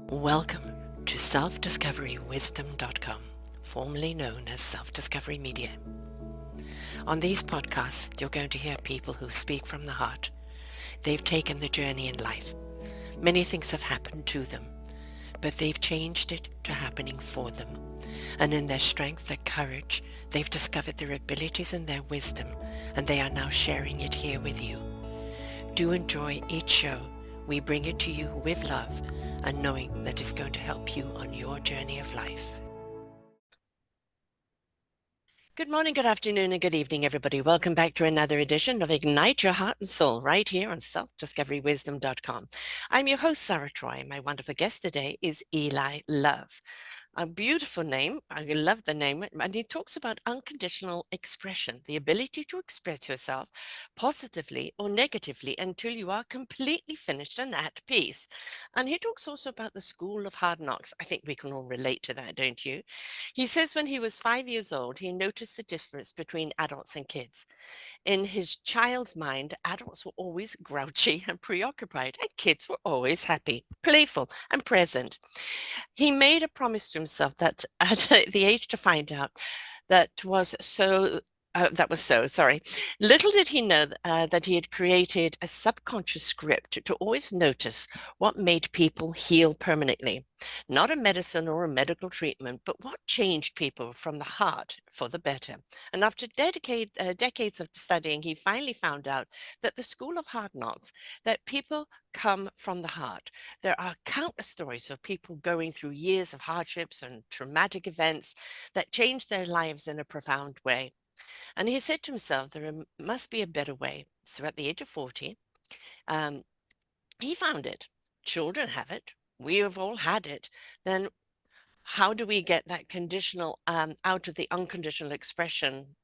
Welcome to self-discoverywisdom.com, formerly known as Self-Discovery Media. On these podcasts, you're going to hear people who speak from the heart. They've taken the journey in life. Many things have happened to them, but they've changed it to happening for them. And in their strength, their courage, they've discovered their abilities and their wisdom, and they are now sharing it here with you. Do enjoy each show. We bring it to you with love and knowing that it's going to help you on your journey of life. Good morning, good afternoon, and good evening, everybody. Welcome back to another edition of Ignite Your Heart and Soul right here on selfdiscoverywisdom.com. I'm your host, Sarah Troy. My wonderful guest today is Eli Love. A beautiful name. I love the name. And he talks about unconditional expression, the ability to express yourself positively or negatively until you are completely finished and at peace. And he talks also about the school of hard knocks. I think we can all relate to that, don't you? He says when he was 5 years old, he noticed the difference between adults and kids. In his child's mind, adults were always grouchy and preoccupied, and kids were always happy, playful, and present. He made a promise to himself that at the age to find out that was so, sorry. Little did he know that he had created a subconscious script to always notice what made people heal permanently. Not a medicine or a medical treatment, but what changed people from the heart for the better. And after decades of studying, he finally found out that the school of hard knocks, that people come from the heart. There are countless stories of people going through years of hardships and traumatic events that changed their lives in a profound way. And he said to himself, must be a better way. So at the age of 40, um, he found it. Children have it. We have all had it. Then how do we get that conditional out of the unconditional expression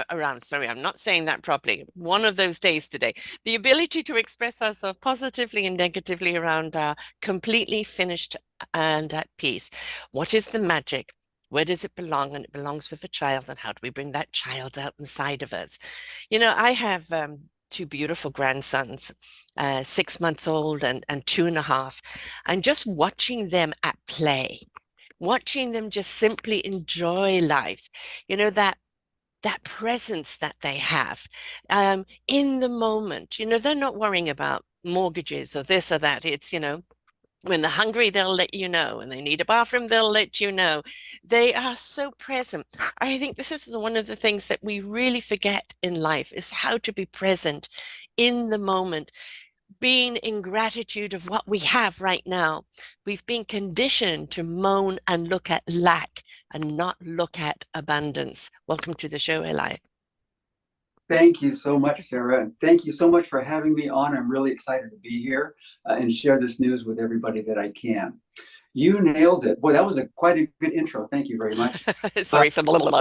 around? Sorry, I'm not saying that properly. One of those days today. The ability to express ourselves positively and negatively around completely finished and at peace. What is the magic? Where does it belong? And it belongs with a child. And how do we bring that child out inside of us? You know, I have two beautiful grandsons, 6 months old and 2.5. And just watching them at play, watching them just simply enjoy life, you know, that presence that they have in the moment. You know, they're not worrying about mortgages or this or that. It's, you know, when they're hungry, they'll let you know. When they need a bathroom, they'll let you know. They are so present. I think this is one of the things that we really forget in life is how to be present in the moment, being in gratitude of what we have right now. We've been conditioned to moan and look at lack and not look at abundance. Welcome to the show, Eli. Thank you so much, Sarah. And thank you so much for having me on. I'm really excited to be here and share this news with everybody that I can. You nailed it. Boy, that was quite a good intro. Thank you very much. Sorry for the little.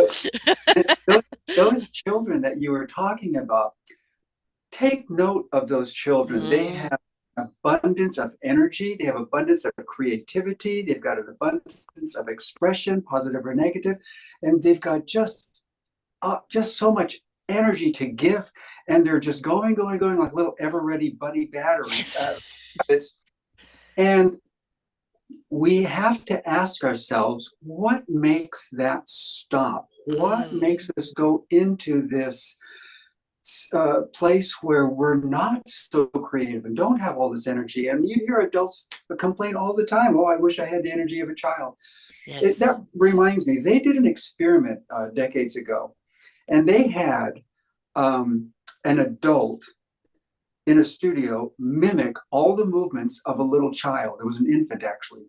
those, those children that you were talking about, take note of those children. They have abundance of energy. They have abundance of creativity. They've got an abundance of expression, positive or negative, and they've got just so much energy to give, and they're just going like little ever-ready buddy batteries. Yes. And we have to ask ourselves, what makes that stop? What makes us go into this place where we're not so creative and don't have all this energy? And you hear adults complain all the time, oh, I wish I had the energy of a child. Yes. That reminds me, they did an experiment decades ago, and they had an adult in a studio mimic all the movements of a little child. It was an infant, actually.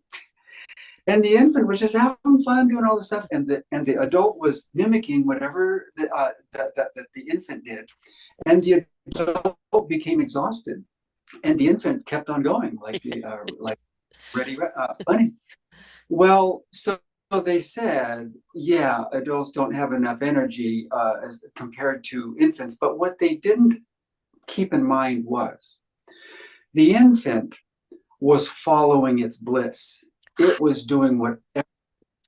And the infant was just having fun doing all this stuff, and the adult was mimicking whatever that the infant did. And the adult became exhausted, and the infant kept on going like ready, funny. Well, so they said, yeah, adults don't have enough energy as compared to infants. But what they didn't keep in mind was the infant was following its bliss. It was doing what it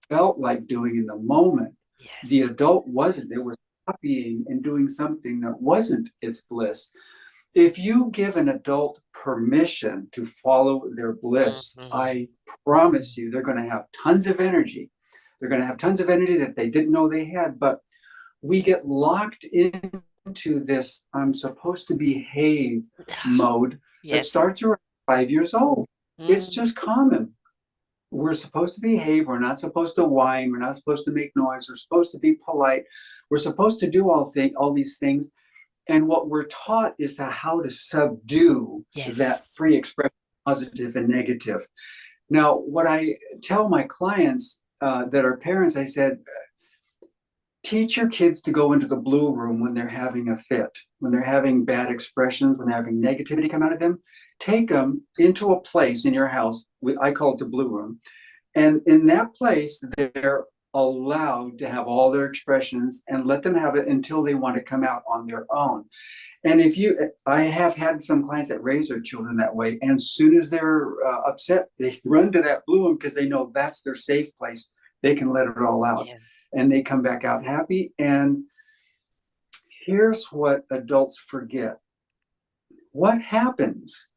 felt like doing in the moment. Yes. The adult wasn't. It was copying and doing something that wasn't its bliss. If you give an adult permission to follow their bliss, Hmm. I promise you they're going to have tons of energy. They're going to have tons of energy that they didn't know they had. But we get locked into this I'm supposed to behave mode that Yes. starts around 5 years old. It's Mm. just common. We're supposed to behave. We're not supposed to whine. We're not supposed to make noise. We're supposed to be polite. We're supposed to do all these things. And what we're taught is how to subdue Yes. that free expression, positive and negative. Now, what I tell my clients that are parents, I said, teach your kids to go into the blue room when they're having a fit, when they're having bad expressions, when they're having negativity come out of them. Take them into a place in your house. I call it the blue room. And in that place, they're allowed to have all their expressions and let them have it until they want to come out on their own. And I have had some clients that raise their children that way. And as soon as they're upset, they run to that blue room because they know that's their safe place. They can let it all out Yeah. and they come back out happy. And here's what adults forget. What happens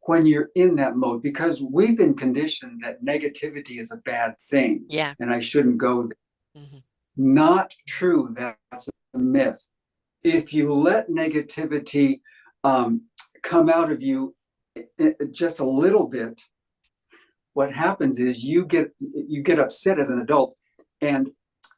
when you're in that mode? Because we've been conditioned that negativity is a bad thing Yeah. and I shouldn't go there. Hmm. Not true. That's a myth. If you let negativity um, come out of you just a little bit, what happens is you get upset as an adult, and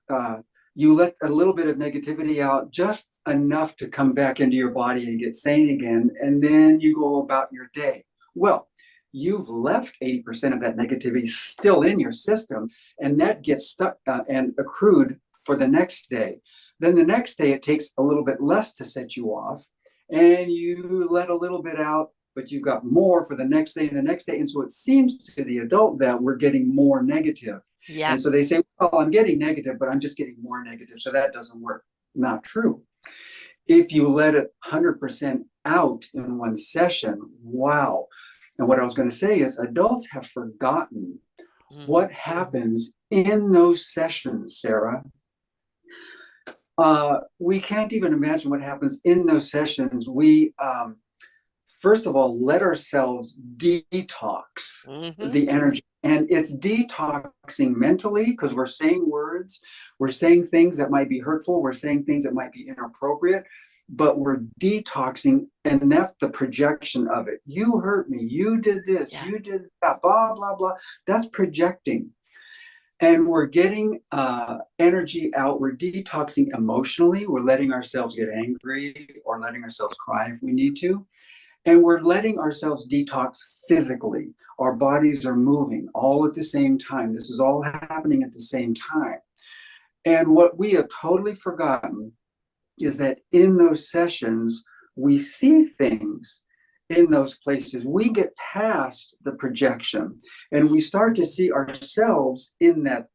uh, you let a little bit of negativity out, just enough to come back into your body and get sane again, and then you go about your day. Well, you've left 80% of that negativity still in your system, and that gets stuck and accrued for the next day. Then the next day, it takes a little bit less to set you off, and you let a little bit out, but you've got more for the next day and the next day. And so it seems to the adult that we're getting more negative. Yeah. And so they say, well, I'm getting negative, but I'm just getting more negative. So that doesn't work. Not true. If you let it 100% out in one session, wow. And what I was going to say is adults have forgotten Hmm. what happens in those sessions, Sarah. We can't even imagine what happens in those sessions. We first of all, let ourselves detox Hmm. the energy. And it's detoxing mentally because we're saying words, we're saying things that might be hurtful, we're saying things that might be inappropriate, but we're detoxing, and that's the projection of it. You hurt me, you did this, Yeah. you did that, blah, blah, blah. That's projecting. And we're getting energy out. We're detoxing emotionally. We're letting ourselves get angry or letting ourselves cry if we need to. And we're letting ourselves detox physically. Our bodies are moving all at the same time. This is all happening at the same time. And what we have totally forgotten is that in those sessions, we see things in those places. We get past the projection and we start to see ourselves in that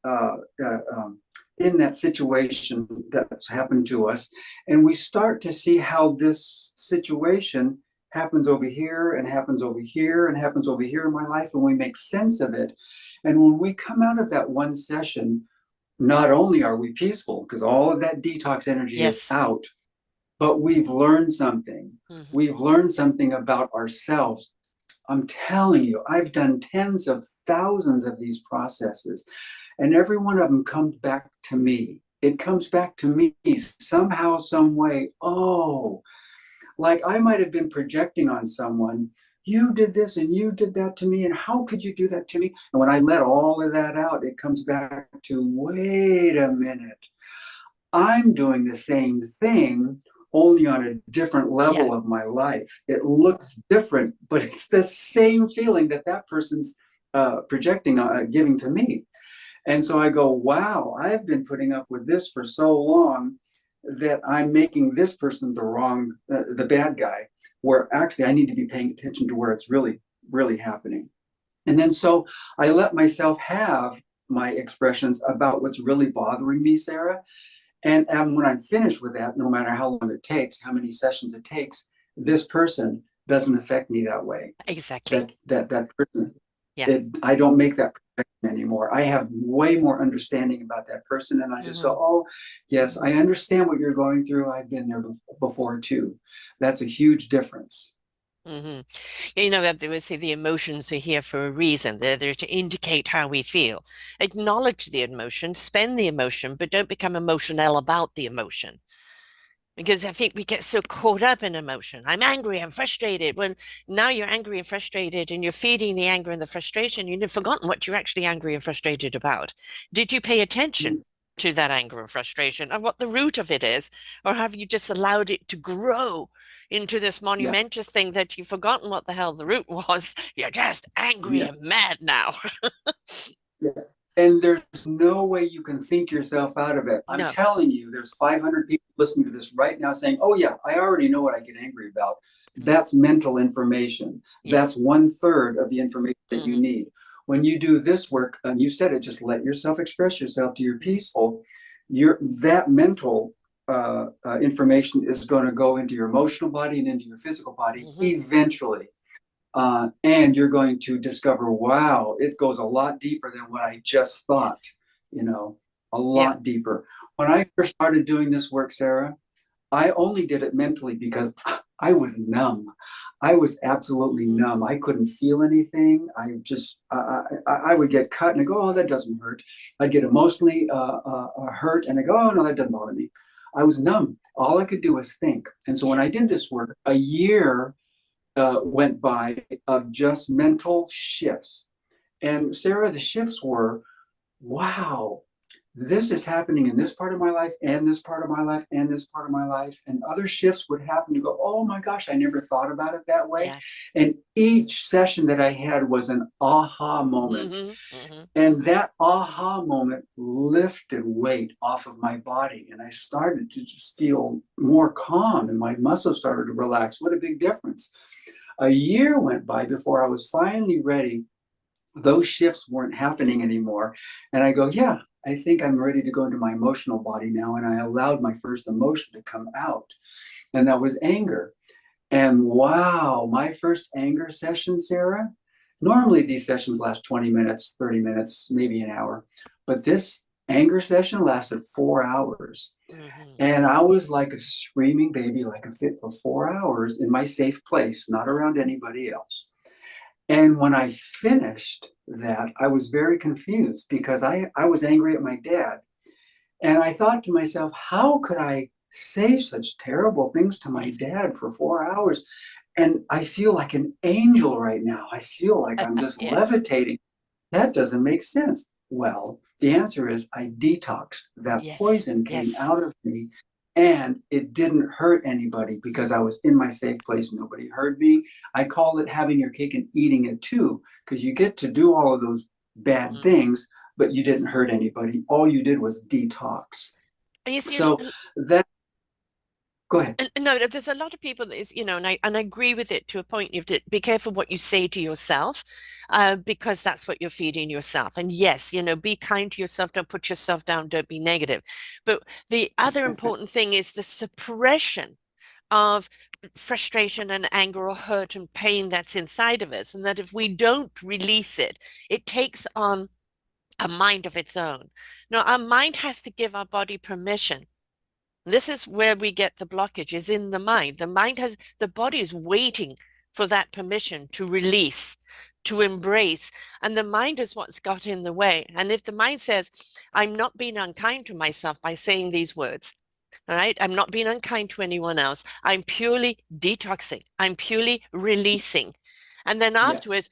situation that's happened to us. And we start to see how this situation happens over here and happens over here and happens over here in my life. And we make sense of it. And when we come out of that one session, not only are we peaceful because all of that detox energy is Yes. out, but we've learned something. Hmm. We've learned something about ourselves. I'm telling you, I've done tens of thousands of these processes, and every one of them comes back to me. It comes back to me somehow, some way. Oh, like I might have been projecting on someone. You did this and you did that to me, and how could you do that to me? And when I let all of that out, it comes back to wait a minute. I'm doing the same thing, only on a different Yeah. level of my life. It looks different, but it's the same feeling that that person's projecting, giving to me. And so I go, wow, I've been putting up with this for so long that I'm making this person the bad guy, where actually I need to be paying attention to where it's really, really happening. And then so I let myself have my expressions about what's really bothering me, Sarah. And when I'm finished with that, no matter how long it takes, how many sessions it takes, this person doesn't affect me that way. Exactly. That person, Yeah. I don't make that projection anymore. I have way more understanding about that person, and I just go, Hmm. oh, yes, I understand what you're going through. I've been there before too. That's a huge difference. Hmm. You know, they would say the emotions are here for a reason. They're there to indicate how we feel. Acknowledge the emotion, spend the emotion, but don't become emotional about the emotion. Because I think we get so caught up in emotion. I'm angry, I'm frustrated. When now you're angry and frustrated and you're feeding the anger and the frustration, you've forgotten what you're actually angry and frustrated about. Did you pay attention to that anger and frustration and what the root of it is? Or have you just allowed it to grow into this Yeah, monumentous thing that you've forgotten what the hell the root was? You're just angry yeah, and mad now. yeah. And there's no way you can think yourself out of it. I'm No. telling you, there's 500 people listening to this right now saying, oh, yeah, I already know what I get angry about. Mhm. That's mental information. That's Yes. 1/3 of the information that you Hmm. need. When you do this work, and you said it, just let yourself express yourself to your Hmm. peaceful, that mental information is going to go into your emotional body and into your physical body Hmm. eventually. And you're going to discover, wow, it goes a lot deeper than what I just thought, Yes. you know, a Yeah. lot deeper. When I first started doing this work, Sarah, I only did it mentally because I was numb. I was absolutely Hmm. numb. I couldn't feel anything. I would get cut and I go, oh, that doesn't hurt. I'd get emotionally hurt and I go, oh, no, that doesn't bother me. I was numb. All I could do was think. And so when Yeah. I did this work, a year went by of just mental shifts. And Sarah, the shifts were, wow, this is happening in this part of my life and this part of my life and this part of my life. And other shifts would happen to go, oh my gosh, I never thought about it that way. Yeah. And each session that I had was an aha moment. Hmm. Hmm. And that aha moment lifted weight off of my body. And I started to just feel more calm and my muscles started to relax. What a big difference. A year went by before I was finally ready. Those shifts weren't happening anymore. And I go, yeah, I think I'm ready to go into my emotional body now. And I allowed my first emotion to come out, and that was anger. And wow, my first anger session, Sarah, normally these sessions last 20 minutes, 30 minutes, maybe an hour. But this anger session lasted 4 hours. Hmm. And I was like a screaming baby, like a fit for 4 hours in my safe place, not around anybody else. And when I finished that, I was very confused because I was angry at my dad. And I thought to myself, how could I say such terrible things to my Yes. dad for 4 hours? And I feel like an angel right now. I feel like I'm just Yes. levitating. That doesn't make sense. Well, the answer is I detoxed. That Yes. poison came Yes. out of me and it didn't hurt anybody because I was in my safe place. Nobody heard me. I call it having your cake and eating it too, because you get to do all of those bad Hmm. things, but you didn't hurt anybody. All you did was detox. And you see, So that, go ahead. and no, there's a lot of people that is, and I agree with it to a point. You have to be careful what you say to yourself, because that's what you're feeding yourself. And yes, be kind to yourself. Don't put yourself down. Don't be negative. But the other important thing is the suppression of frustration and anger or hurt and pain that's inside of us. And that if we don't release it, it takes on a mind of its own. Now, our mind has to give our body permission. This is where we get the blockage, is in the mind. The body is waiting for that permission to release, to embrace. And the mind is what's got in the way. And if the mind says, I'm not being unkind to myself by saying these words, all right, I'm not being unkind to anyone else. I'm purely detoxing. I'm purely releasing. And then Yes. afterwards,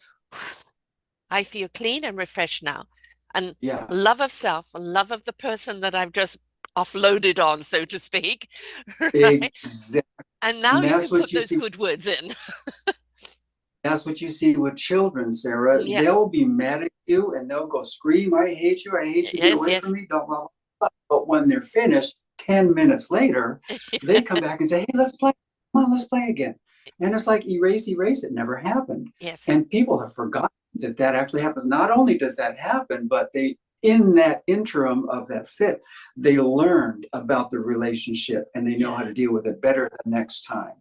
I feel clean and refreshed now. And Yeah. love of self, love of the person that I've just offloaded on, so to speak, right? Exactly. And now And you can that's put what you those see. good words in. That's what you see with children, Sarah. Yeah. They'll be mad at you and they'll go scream, I hate you, get Yes, away from yes. me, blah, blah, blah. But when they're finished, 10 minutes later, they come back and say, hey, let's play. Come on, let's play again. And it's like erase, erase. It never happened. Yes. And people have forgotten that that actually happens. Not only does that happen, but in that interim of that fit, they learned about the relationship and they know how Yeah. to deal with it better the next time.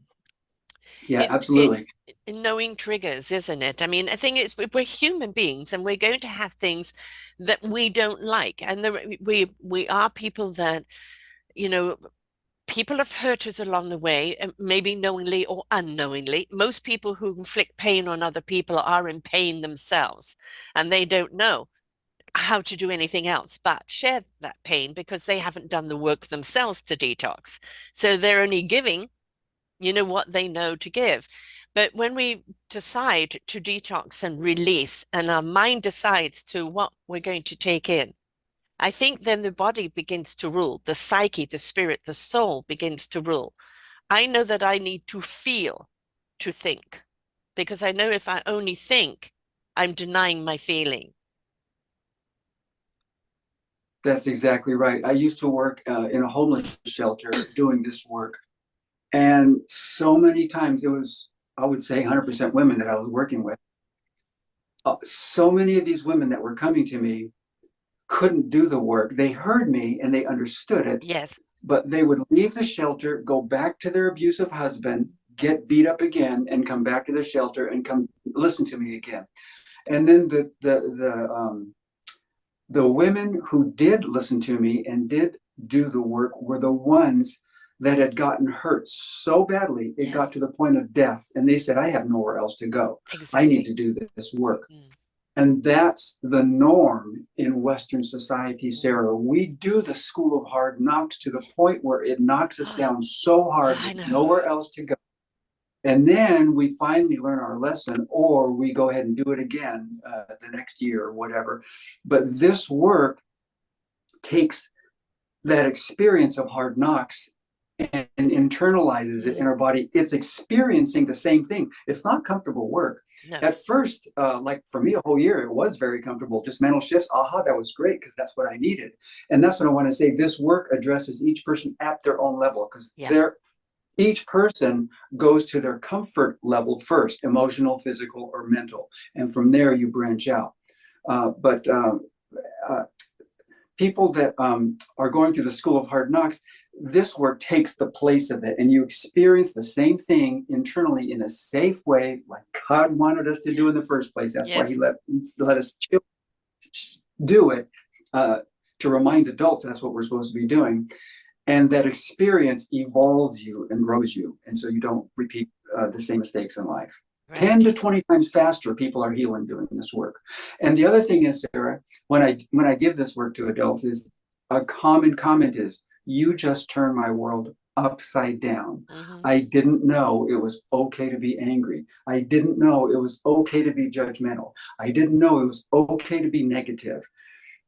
Yeah, It's absolutely. knowing triggers, isn't it? I mean, I think it's we're human beings and we're going to have things that we don't like. And we are people that, you know, People have hurt us along the way, maybe knowingly or unknowingly. Most people who inflict pain on other people are in pain themselves, and they don't know how to do anything else but share that pain because they haven't done the work themselves to detox. So they're only giving, what they know to give. But when we decide to detox and release, and our mind decides to what we're going to take in, I think then the body begins to rule, the psyche, the spirit, the soul begins to rule. I know that I need to feel to think because I know if I only think, I'm denying my feeling. That's exactly right. I used to work in a homeless shelter doing this work. And so many times it was, I would say, 100% women that I was working with. So many of these women that were coming to me couldn't do the work. They heard me and they understood it, Yes. but they would leave the shelter, go back to their abusive husband, get beat up again, and come back to the shelter and come listen to me again. And then the women who did listen to me and did do the work were the ones that had gotten hurt so badly it got Yes. to the point of death, and they said, I have nowhere else to go. I need Exactly. to do this work. Mm. And that's the norm in Western society, Mm. Sarah. We do the school of hard knocks to the point where it knocks us down so hard I with know. nowhere else to go. And then we finally learn our lesson, or we go ahead and do it again the next year or whatever. But this work takes that experience of hard knocks and internalizes it in Mhm. our body. It's experiencing the same thing. It's not comfortable work. No. At first, like for me, a whole year, it was very comfortable. Just mental shifts. Aha, that was great because that's what I needed. And that's what I want to say. This work addresses each person at their own level because Yeah. each person goes to their comfort level first, emotional, physical, or mental. And from there, you branch out. But people that are going through the school of hard knocks, this work takes the place of it, and you experience the same thing internally in a safe way, like God wanted us to do Yeah. in the first place. That's why He Yes. let us do it to remind adults that's what we're supposed to be doing, and that experience evolves you and grows you, and so you don't repeat the same mistakes in life. 10 Right. to 20 times faster people are healing doing this work. And the other thing is, Sarah, when I give this work to adults, is a common comment is, you just turned my world upside down. Hmm. I didn't know it was okay to be angry. I didn't know it was okay to be judgmental. I didn't know it was okay to be negative.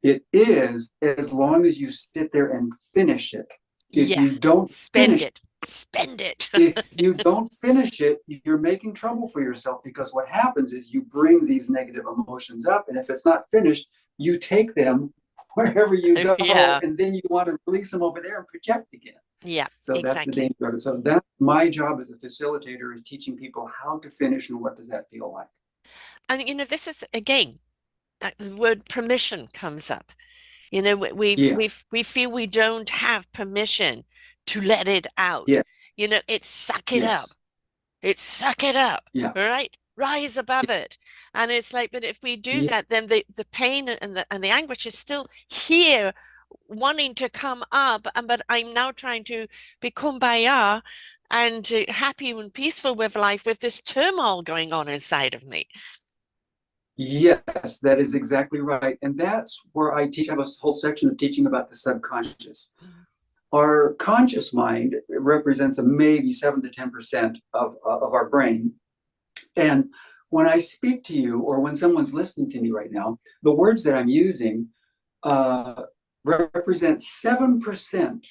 It is, as long as you sit there and finish it. If Yeah. you don't Spend finish it. Spend it. if you don't finish it, you're making trouble for yourself, because what happens is you bring these negative emotions up, and if it's not finished, you take them wherever you go, Yeah. and then you want to release them over there and project again. Yeah. So that's the Exactly. danger of it. So that's my job as a facilitator, is teaching people how to finish and what does that feel like. And this is again, the word permission comes up. Yes, We feel we don't have permission to let it out. yes, It's suck it up. yes, It's suck it up, yeah, all right? Rise above it. And it's like, but if we do yeah. that, then the pain and the anguish is still here wanting to come up. But I'm now trying to be kumbaya and happy and peaceful with life with this turmoil going on inside of me. Yes, that is exactly right. And that's where I teach. I have a whole section of teaching about the subconscious. Mhm. Our conscious mind represents a maybe 7 to 10% of our brain. And when I speak to you, or when someone's listening to me right now, the words that I'm using uh, represent 7%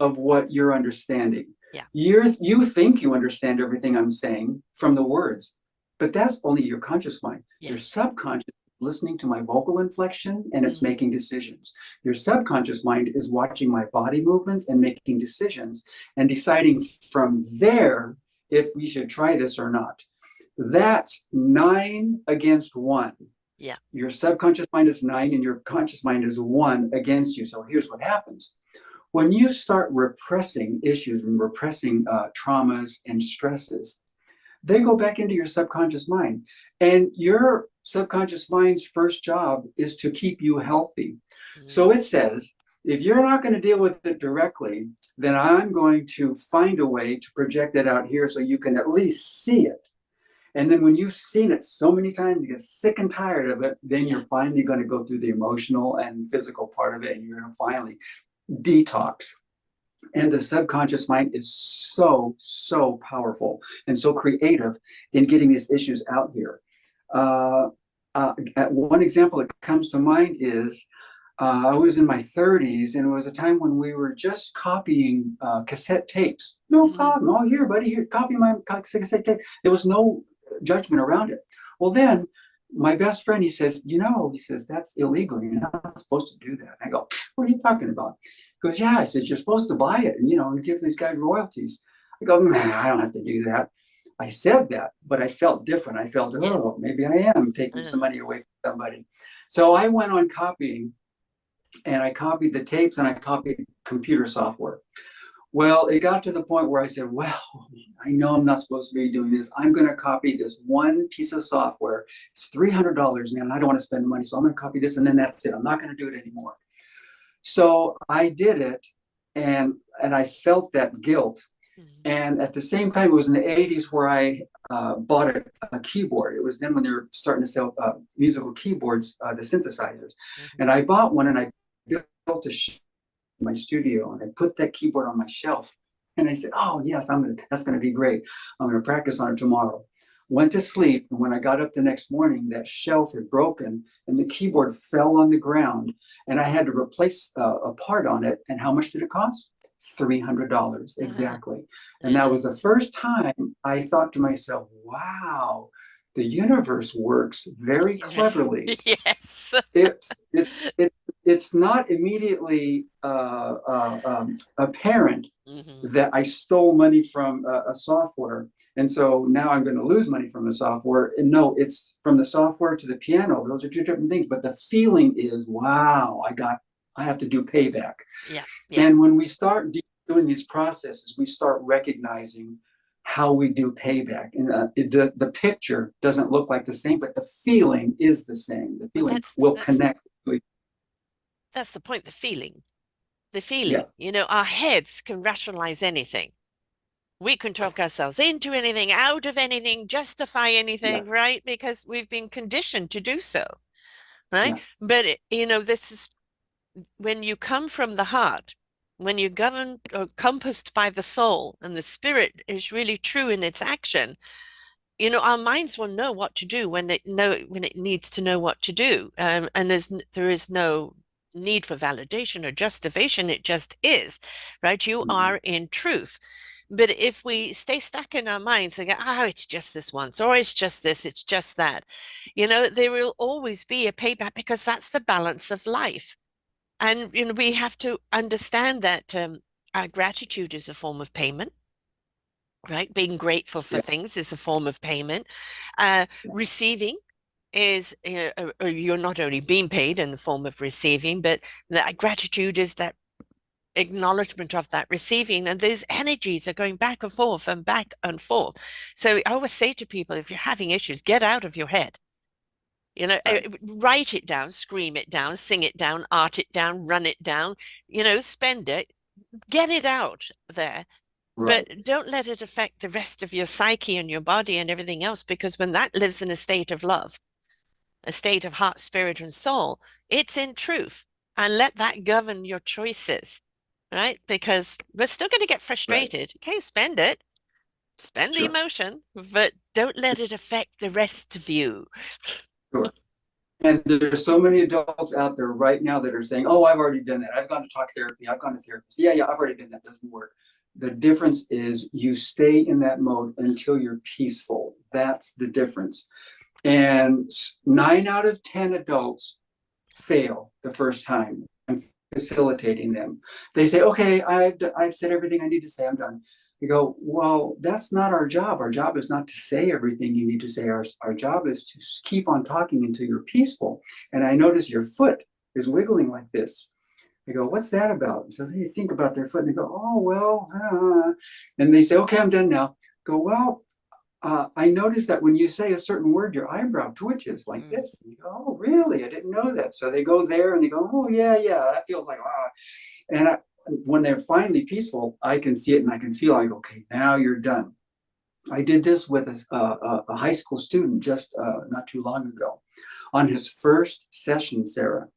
of what you're understanding. Yeah. You think you understand everything I'm saying from the words, but that's only your conscious mind. Your Yes. subconscious is listening to my vocal inflection, and it's Hmm. making decisions. Your subconscious mind is watching my body movements and making decisions and deciding from there if we should try this or not. That's 9 against 1. Yeah. Your subconscious mind is 9 and your conscious mind is 1 against you. So here's what happens. When you start repressing issues and repressing traumas and stresses, they go back into your subconscious mind. And your subconscious mind's first job is to keep you healthy. So Mm. it says, if you're not going to deal with it directly, then I'm going to find a way to project it out here so you can at least see it. And then when you've seen it so many times, you get sick and tired of it, then you're finally going to go through the emotional and physical part of it, and you're going to finally detox. And the subconscious mind is so, so powerful and so creative in getting these issues out here. One example that comes to mind is I was in my 30s, and it was a time when we were just copying cassette tapes. No problem. Oh, here, buddy, here, copy my cassette tape. There was no judgment around it. Well, then my best friend, he says, he says, that's illegal. You're not supposed to do that. I go, what are you talking about? He goes, yeah. I says, you're supposed to buy it and give these guys royalties. I go, man, I don't have to do that. I said that, but I felt different. I felt, oh, maybe I am taking some money away from somebody. So I went on copying, and I copied the tapes and I copied computer software. Well, it got to the point where I said, well, I know I'm not supposed to be doing this. I'm going to copy this one piece of software. It's $300, man. I don't want to spend the money. So I'm going to copy this, and then that's it. I'm not going to do it anymore. So I did it, and I felt that guilt. And at the same time, it was in the 80s where I bought a keyboard. It was then when they were starting to sell musical keyboards, the synthesizers. And I bought one, and I built a in my studio, and I put that keyboard on my shelf. And I said, oh, yes, that's going to be great. I'm going to practice on it tomorrow. Went to sleep, and when I got up the next morning, that shelf had broken, and the keyboard fell on the ground, and I had to replace a part on it. And how much did it cost? $300 exactly. And that was the first time I thought to myself, wow, the universe works very cleverly. Yes. It's not immediately apparent that I stole money from a software, and so now I'm going to lose money from the software. And no, it's from the software to the piano. Those are two different things. But the feeling is, wow, I have to do payback. Yeah. And when we start doing these processes, we start recognizing how we do payback. And the picture doesn't look like the same, but the feeling is the same. The feeling will connect. That's the point, the feeling. The feeling. Our heads can rationalize anything. We can talk ourselves into anything, out of anything, justify anything, right? Because we've been conditioned to do so, right? But, this is when you come from the heart, when you're governed or compassed by the soul, and the spirit is really true in its action, our minds will know what to do when it needs to know what to do. And there is no need for validation or justification. It just is, right? You are in truth. But if we stay stuck in our minds and go, it's just this once, or it's just this, it's just that, there will always be a payback, because that's the balance of life. And we have to understand that our gratitude is a form of payment, right? Being grateful for things is a form of payment. Receiving is you're not only being paid in the form of receiving, but that gratitude is that acknowledgement of that receiving, and those energies are going back and forth and back and forth. So I always say to people, if you're having issues, get out of your head. Write it down, scream it down, sing it down, art it down, run it down, spend it, get it out there. But don't let it affect the rest of your psyche and your body and everything else, because when that lives in a state of love, a state of heart, spirit, and soul, it's in truth. And let that govern your choices, right? Because we're still going to get frustrated. Okay, spend it, spend the emotion, but don't let it affect the rest of you. Sure. And there's so many adults out there right now that are saying, oh, I've already done that. I've gone to talk therapy. I've gone to therapist. Yeah, I've already done that. Doesn't work. The difference is you stay in that mode until you're peaceful. That's the difference. And 9 out of 10 adults fail the first time. I'm facilitating them. They say, okay, I've said everything I need to say. I'm done. We go, well, that's not our job. Our job is not to say everything you need to say. Our job is to keep on talking until you're peaceful. And I notice your foot is wiggling like this. I go, what's that about? So they think about their foot and they go, oh, well, and they say, okay, I'm done now. Go, well, I noticed that when you say a certain word, your eyebrow twitches like Mm. this. And you go, oh, really? I didn't know that. So they go there and they go, oh, yeah, yeah, that feels like, ah. And when they're finally peaceful, I can see it and I can feel like, okay, now you're done. I did this with a high school student just not too long ago. On his first session, Sarah,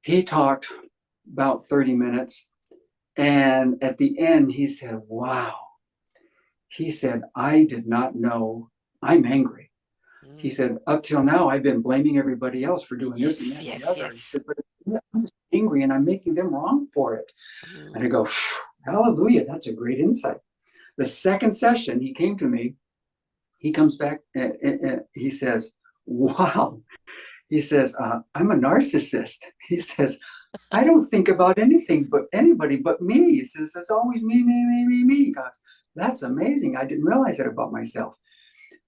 he talked about 30 minutes. And at the end, he said, wow. He said, I did not know I'm angry. He Mm. said, up till now, I've been blaming everybody else for doing this and Yes, that and the yes, other. He yes. said, but I'm just angry and I'm making them wrong for it. And I Mm. go, hallelujah, that's a great insight. The second session, he came to me. He comes back and he says, wow. He says, I'm a narcissist. He says, I don't think about anything but anybody but me. He says, it's always me, me, me, me, me. He goes, that's amazing. I didn't realize that about myself.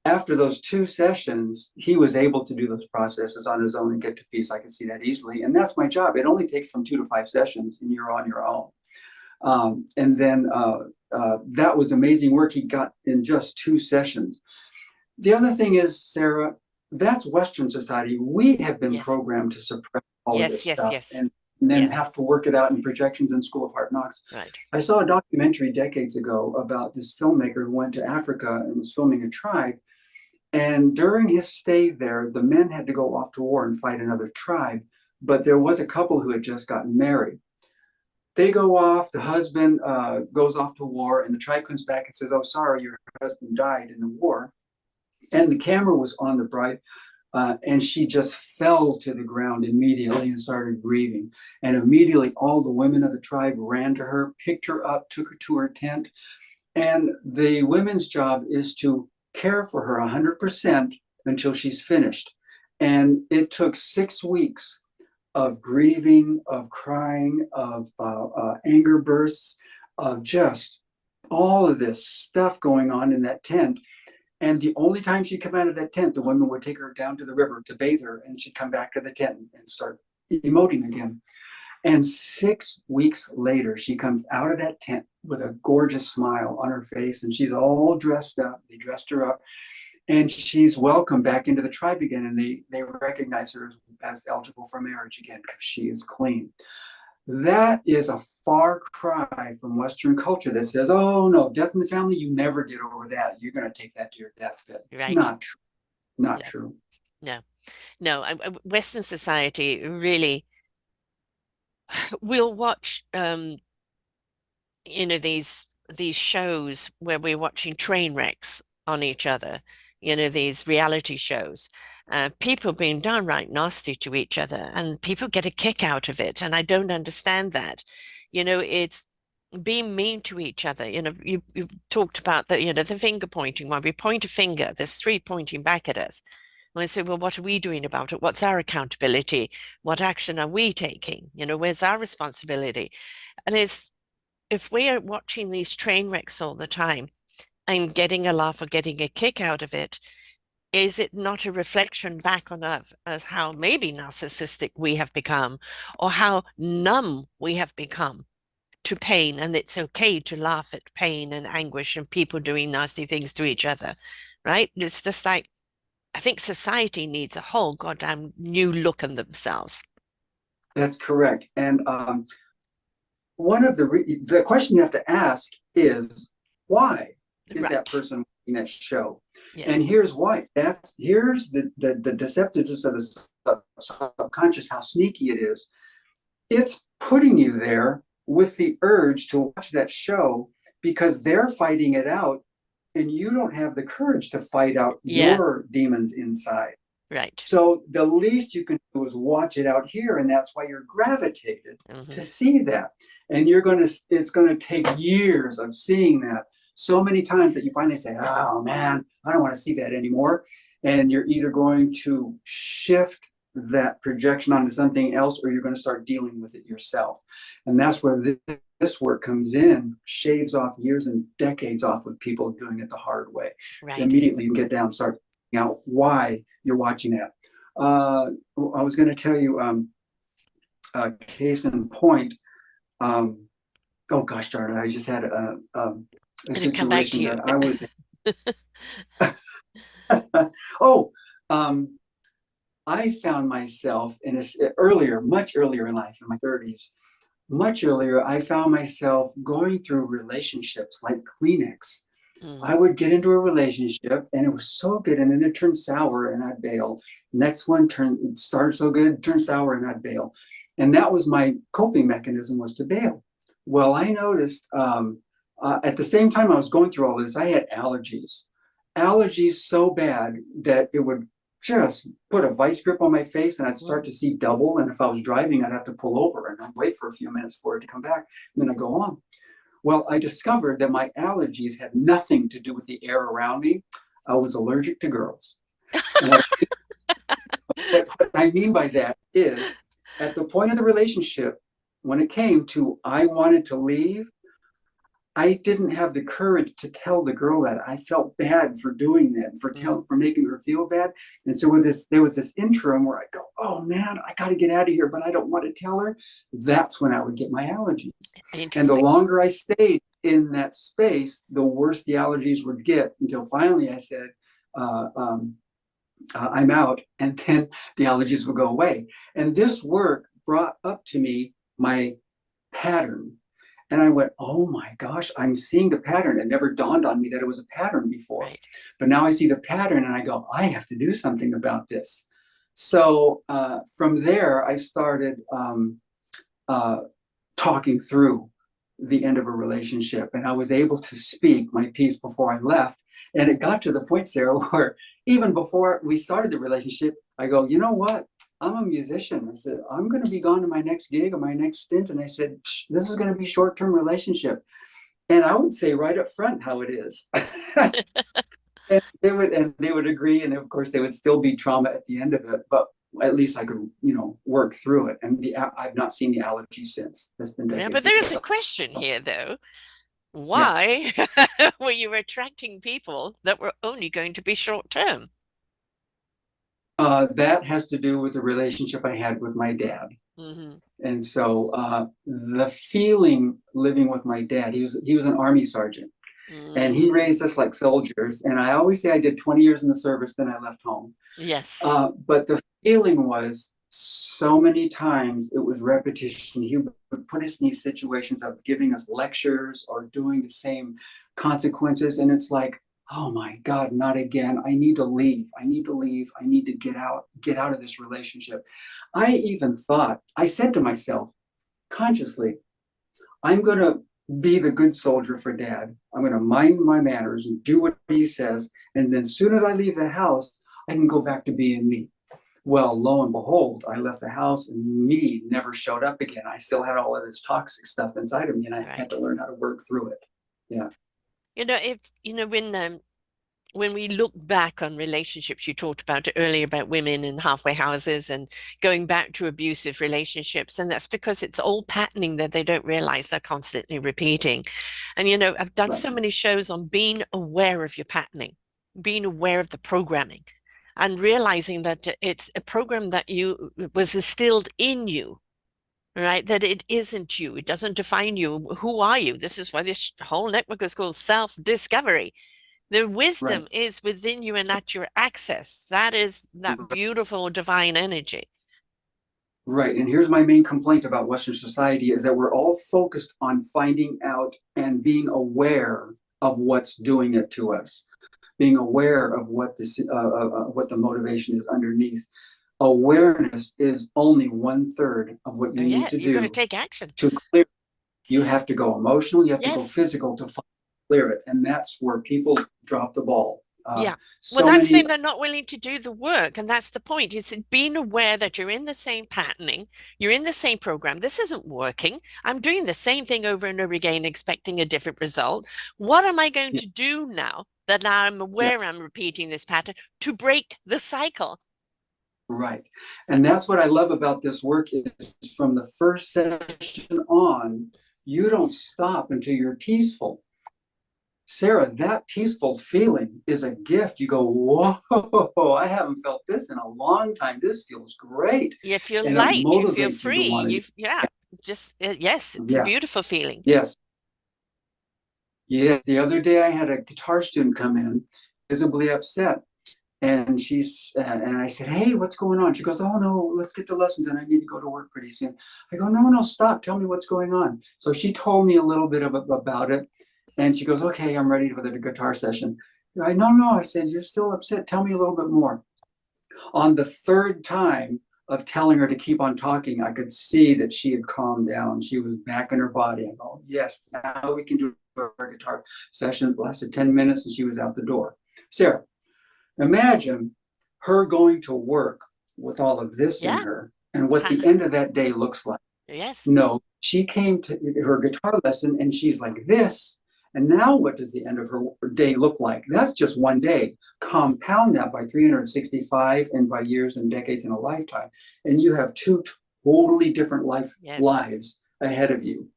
After those two sessions, he was able to do those processes on his own and get to peace. I can see that easily. And that's my job. It only takes from 2 to 5 sessions and you're on your own. And then that was amazing work he got in just 2 sessions. The other thing is, Sarah, that's Western society. We have been Yes, programmed to suppress all of yes, this yes, stuff yes, and then yes. have to work it out in projections in School of Hard Knocks. Right. I saw a documentary decades ago about this filmmaker who went to Africa and was filming a tribe. And during his stay there, the men had to go off to war and fight another tribe. But there was a couple who had just gotten married. They go off, the husband goes off to war, and the tribe comes back and says, oh, sorry, your husband died in the war. And the camera was on the bride, and she just fell to the ground immediately and started grieving. And immediately, all the women of the tribe ran to her, picked her up, took her to her tent. And the women's job is to care for her 100% until she's finished. And it took 6 weeks of grieving, of crying, of anger bursts, of just all of this stuff going on in that tent. And the only time she'd come out of that tent, the women would take her down to the river to bathe her, and she'd come back to the tent and start emoting again. And 6 weeks later, she comes out of that tent with a gorgeous smile on her face, and she's all dressed up. They dressed her up, and she's welcomed back into the tribe again, and they recognize her as eligible for marriage again because she is clean. That is a far cry from Western culture that says, oh, no, death in the family, you never get over that. You're going to take that to your deathbed. Right. Not true. Not No, true. no, no. Western society really will watch, these shows where we're watching train wrecks on each other, these reality shows, people being downright nasty to each other, and people get a kick out of it. And I don't understand that. It's being mean to each other. You talked about the finger pointing. When we point a finger, there's three pointing back at us. And we say, well, what are we doing about it? What's our accountability? What action are we taking? Where's our responsibility? And if we are watching these train wrecks all the time and getting a laugh or getting a kick out of it, is it not a reflection back on us as how maybe narcissistic we have become, or how numb we have become to pain? And it's okay to laugh at pain and anguish and people doing nasty things to each other, right? It's just like, I think society needs a whole goddamn new look in themselves. That's correct. And one of the question you have to ask is, why is that Right. person watching that show? And Yes. here's why. Here's the deceptiveness of the subconscious, how sneaky it is. It's putting you there with the urge to watch that show because they're fighting it out, and you don't have the courage to fight out Yeah. your demons inside. Right. So the least you can do is watch it out here, and that's why you're gravitated to Hmm. see that. And it's gonna take years of seeing that so many times that you finally say, "Oh man, I don't want to see that anymore." And you're either going to shift that projection onto something else, or you're going to start dealing with it yourself. And that's where this work comes in, shaves off years and decades off of people doing it the hard way. Right. Immediately, you can get down and start out why you're watching that. I was going to tell you case in point. Oh gosh darn it! I just had a And it come back to situation you. that I was. Oh, um, I found myself in earlier, much earlier in life, in my 30s, much earlier, I found myself going through relationships like Kleenex. I Mm, would get into a relationship and it was so good, and then it turned sour and I'd bail. Next one turned started so good, turned sour and I'd bail. And that was my coping mechanism, was to bail. Well, I noticed at the same time I was going through all this, I had allergies. Allergies so bad that it would just put a vice grip on my face and I'd start mm. to see double. And if I was driving, I'd have to pull over and I'd wait for a few minutes for it to come back. And then I'd go on. Well, I discovered that my allergies had nothing to do with the air around me. I was allergic to girls. And what I mean by that is at the point of the relationship, when it came to I wanted to leave, I didn't have the courage to tell the girl that. I felt bad for doing that, Mm. for making her feel bad. And so there was this interim where I go, oh man, I got to get out of here, but I don't want to tell her. That's when I would get my allergies. And the Interesting. longer I stayed in that space, the worse the allergies would get, until finally I said, uh, um, I'm out, and then the allergies would go away. And this work brought up to me my pattern. And I went, oh my gosh, I'm seeing the pattern. It never dawned on me that it was a pattern before. Right. But now I see the pattern and I go, I have to do something about this. So from there, I started uh, talking through the end of a relationship. And I was able to speak my piece before I left. And it got to the point, Sarah, where even before we started the relationship, I go, you know what? I'm a musician. I said, I'm going to be gone to my next gig or my next stint. And I said, this is going to be short-term relationship. And I would say right up front how it is. And they would agree. And of course, they would still be trauma at the end of it. But at least I could, work through it. And I've not seen the allergy since. That's been Yeah, but decades there is a ago. question here, though. Yeah. Why were you attracting people that were only going to be short term? That has to do with the relationship I had with my dad. Hmm. And so the feeling living with my dad, he was an army sergeant, and he Mm. raised us like soldiers. And I always say I did 20 years in the service, then I left home. Yes. But the feeling was, so many times it was repetition. He would put us in these situations of giving us lectures or doing the same consequences. And it's like, oh my God, not again. I need to leave. I need to leave. I need to get out of this relationship. I said to myself consciously, I'm going to be the good soldier for dad. I'm going to mind my manners and do what he says. And then as soon as I leave the house, I can go back to being me. Well, lo and behold, I left the house and me never showed up again. I still had all of this toxic stuff inside of me and I had Right. to learn how to work through it. Yeah. When we look back on relationships, you talked about it earlier about women in halfway houses and going back to abusive relationships. And that's because it's all patterning that they don't realize they're constantly repeating. And, I've done Right. so many shows on being aware of your patterning, being aware of the programming, and realizing that it's a program that you was instilled in you. Right, that it isn't you, it doesn't define you. Who are you? This is why this whole network is called self-discovery. The Right. wisdom is within you and at your access. That is that beautiful divine energy. Right. And here's my main complaint about Western society is that we're all focused on finding out and being aware of what's doing it to us, being aware of what the motivation is underneath. Awareness is only one third of what you need Yeah, to you've got to do take action. to clear. You have to go emotional, you have to go Yes. physical to clear it. And that's where people drop the ball. Yeah. Well, So that's many, them. They're not willing to do the work. And that's the point. Is being aware that you're in the same patterning, you're in the same program. This isn't working. I'm doing the same thing over and over again, expecting a different result. What am I going yeah, to do now that I'm yeah, aware I'm repeating this pattern to break the cycle? right. And that's what I love about this work is from the first session on, you don't stop until you're peaceful. Sarah, that peaceful feeling is a gift. You go, whoa, I haven't felt this in a long time. This feels great. You feel And it light, you feel motivates you to free. want to do. Yeah, just yes, it's a Yeah, beautiful feeling. yes. Yeah, the other day I had a guitar student come in, visibly upset. And I said, "Hey, what's going on?" She goes, "Oh no, let's get to lessons and I need to go to work pretty soon." I go, "No, no, stop. Tell me what's going on." So she told me a little bit about it. And she goes, "Okay, I'm ready for the guitar session." No, no. I said, "You're still upset. Tell me a little bit more." On the third time of telling her to keep on talking, I could see that she had calmed down. She was back in her body. I go, "Yes, now we can do our guitar session." It lasted 10 minutes and she was out the door. Sarah, imagine her going to work with all of this in Yeah. her and what the end of that day looks like. Yes. No, she came to her guitar lesson and she's like this. And now what does the end of her day look like? That's just one day. Compound that by 365 and by years and decades in a lifetime. And you have two totally different Yes. lives ahead of you.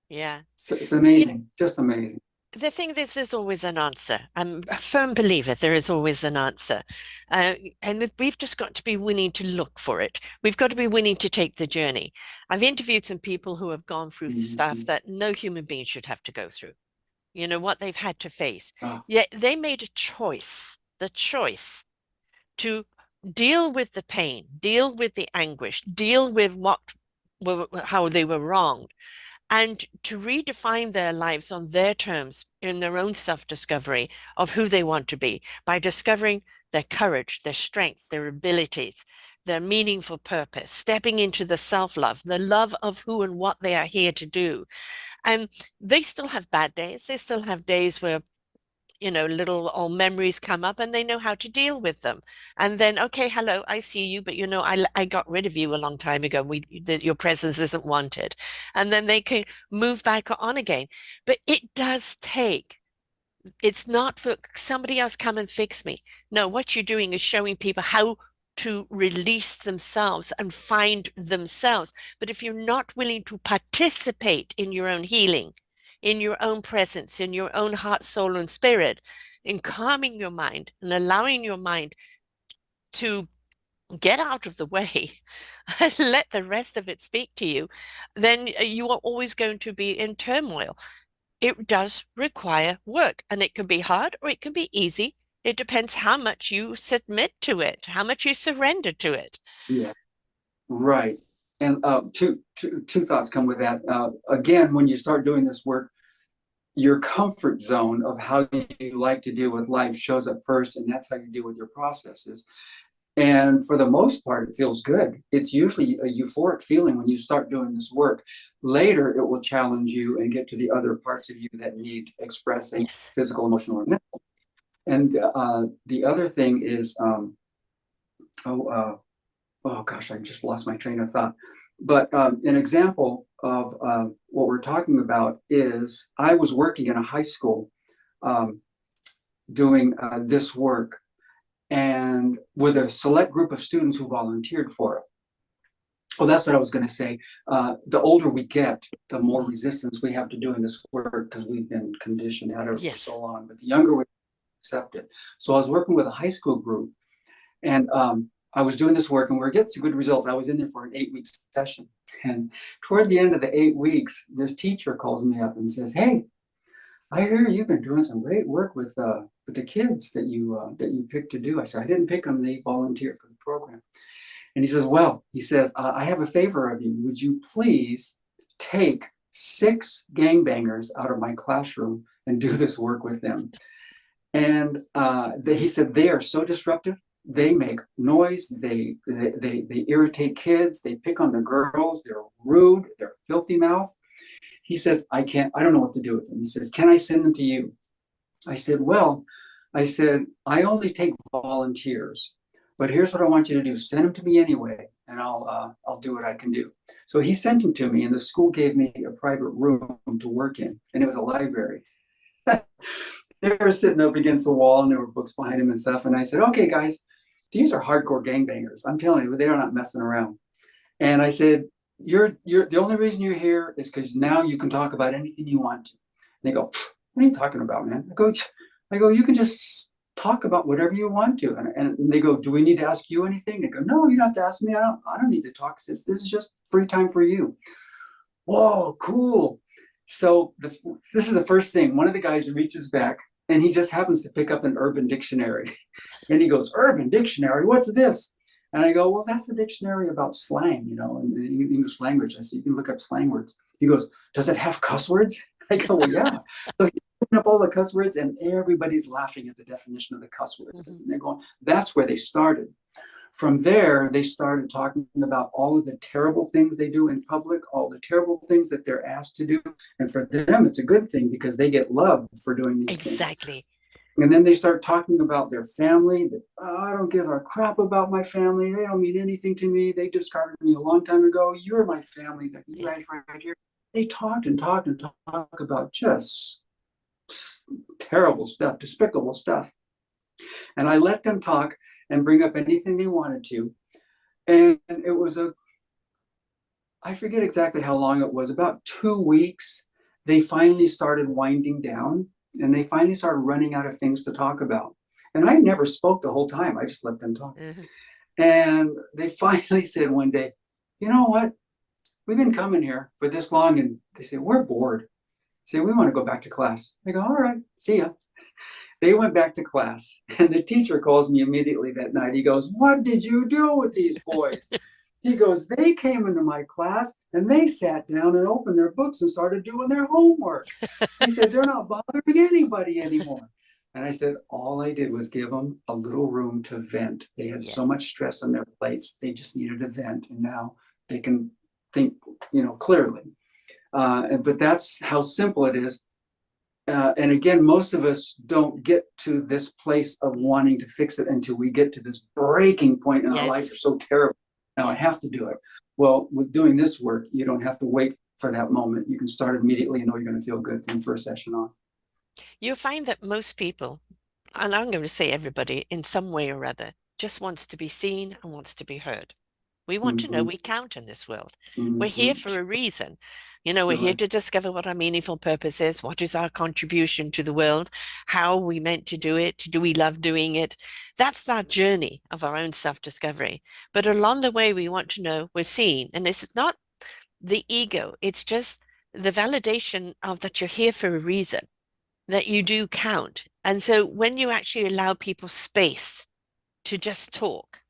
Yeah. So it's You amazing, just amazing. The thing is, there's always an answer. I'm a firm believer there is always an answer. And we've just got to be willing to look for it. We've got to be willing to take the journey. I've interviewed some people who have gone through stuff Mhm. that no human being should have to go through, you know, what they've had to face. Oh, Yet they made a choice, the choice to deal with the pain, deal with the anguish, deal with how they were wronged and to redefine their lives on their terms in their own self-discovery of who they want to be by discovering their courage, their strength, their abilities, their meaningful purpose, stepping into the self-love, the love of who and what they are here to do. And they still have bad days. They still have days where little old memories come up and they know how to deal with them. And then, okay, hello, I see you, but I got rid of you a long time ago. Your presence isn't wanted. And then they can move back on again. But it does take, it's not for somebody else come and fix me. No, what you're doing is showing people how to release themselves and find themselves. But if you're not willing to participate in your own healing, in your own presence, in your own heart, soul, and spirit, in calming your mind and allowing your mind to get out of the way and let the rest of it speak to you, then you are always going to be in turmoil. It does require work and it can be hard or it can be easy. It depends how much you submit to it, how much you surrender to it. yeah, right. And two thoughts come with that. Again, when you start doing this work, your comfort zone of how you like to deal with life shows up first, and that's how you deal with your processes. And for the most part, it feels good. It's usually a euphoric feeling when you start doing this work. Later, it will challenge you and get to the other parts of you that need expressing, Yes. physical, emotional, or mental. And the other thing is, oh, oh gosh, I just lost my train of thought. But an example of what we're talking about is I was working in a high school um, doing this work and with a select group of students who volunteered for it. Well, that's what I was going to say. The older we get, the more Mhm. resistance we have to doing this work because we've been conditioned at it for Yes. so long. But the younger we accept it. So I was working with a high school group, and I was doing this work, and we are getting some good results. I was in there for an 8-week session, and toward the end of the 8 weeks, this teacher calls me up and says, "Hey, I hear you've been doing some great work with the kids that you picked to do." I said, "I didn't pick them; they volunteered for the program." And he says, "Well," he says, "I have a favor of you. Would you please take 6 gangbangers out of my classroom and do this work with them?" And he said, "They are so disruptive. They make noise. They irritate kids. They pick on the girls. They're rude. They're filthy mouth." He says, "I can't. I don't know what to do with them." He says, "Can I send them to you?" I said, "Well," I said, "I only take volunteers, but here's what I want you to do. Send them to me anyway, and I'll do what I can do." So he sent them to me, and the school gave me a private room to work in, and it was a library. They were sitting up against the wall, and there were books behind them and stuff. And I said, "Okay, guys, these are hardcore gangbangers. I'm telling you, they're not messing around." And I said, you're the only reason you're here is because now you can talk about anything you want to." And they go, "What are you talking about, man?" I go, "You can just talk about whatever you want to." And they go, "Do we need to ask you anything?" They go, "No, you don't have to ask me. I don't need to talk. This is just free time for you." Whoa, cool. So this is the first thing. One of the guys reaches back and he just happens to pick up an urban dictionary. And he goes, Urban Dictionary, what's this? And I go, well, that's a dictionary about slang, in the English language. I said, you can look up slang words. He goes, does it have cuss words? I go, well, yeah. So he's putting up all the cuss words and everybody's laughing at the definition of the cuss word. Mhm. And they're going, that's where they started. From there, they started talking about all of the terrible things they do in public, all the terrible things that they're asked to do. And for them, it's a good thing because they get loved for doing these things. Exactly. And then they start talking about their family. That, oh, I don't give a crap about my family. They don't mean anything to me. They discarded me a long time ago. You're my family. That you Yeah. guys right here. They talked and talked and talked about just terrible stuff, despicable stuff. And I let them talk and bring up anything they wanted to. And it was I forget exactly how long it was, about 2 weeks. They finally started winding down and they finally started running out of things to talk about. And I never spoke the whole time. I just let them talk. Mhm. And they finally said one day, you know what? We've been coming here for this long. And they said, we're bored. They say, we want to go back to class. I go, all right, see ya. They went back to class. And the teacher calls me immediately that night. He goes, what did you do with these boys? He goes, they came into my class and they sat down and opened their books and started doing their homework. He said, they're not bothering anybody anymore. And I said, all I did was give them a little room to vent. They had so Yes. much stress on their plates. They just needed a vent. And now they can think, clearly. But that's how simple it is. And again, most of us don't get to this place of wanting to fix it until we get to this breaking point in our life. Yes. Are so terrible. Now I Yeah. have to do it. Well, with doing this work, you don't have to wait for that moment. You can start immediately and know you're going to feel good from the first session on. You'll find that most people, and I'm going to say everybody in some way or other, just wants to be seen and wants to be heard. We want to know Mm-hmm, we count in this world. We're here mm-hmm. for a reason. We're here Right, to discover what our meaningful purpose is, what is our contribution to the world, how are we meant to do it, do we love doing it? That's that journey of our own self-discovery. But along the way, we want to know we're seen. And this is not the ego, it's just the validation of that you're here for a reason, that you do count. And so when you actually allow people space to just talk,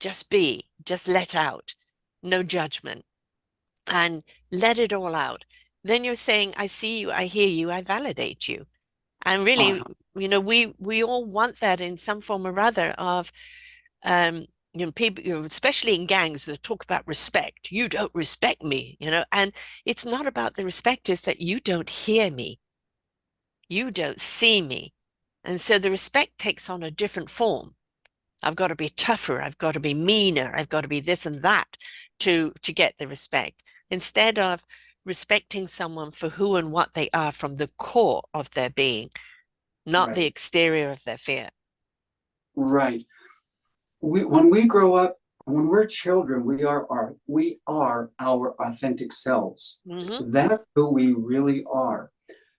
just be, just let out, no judgment, and let it all out. Then you're saying, I see you, I hear you, I validate you. And really, uh, we all want that in some form or other of people, especially in gangs that talk about respect. You don't respect me, and it's not about the respect, it's that you don't hear me, you don't see me. And so the respect takes on a different form. I've got to be tougher. I've got to be meaner. I've got to be this and that to get the respect. Instead of respecting someone for who and what they are from the core of their being, not the right, exterior of their fear. right. When we grow up, when we're children, we are our authentic selves. Hmm. That's who we really are.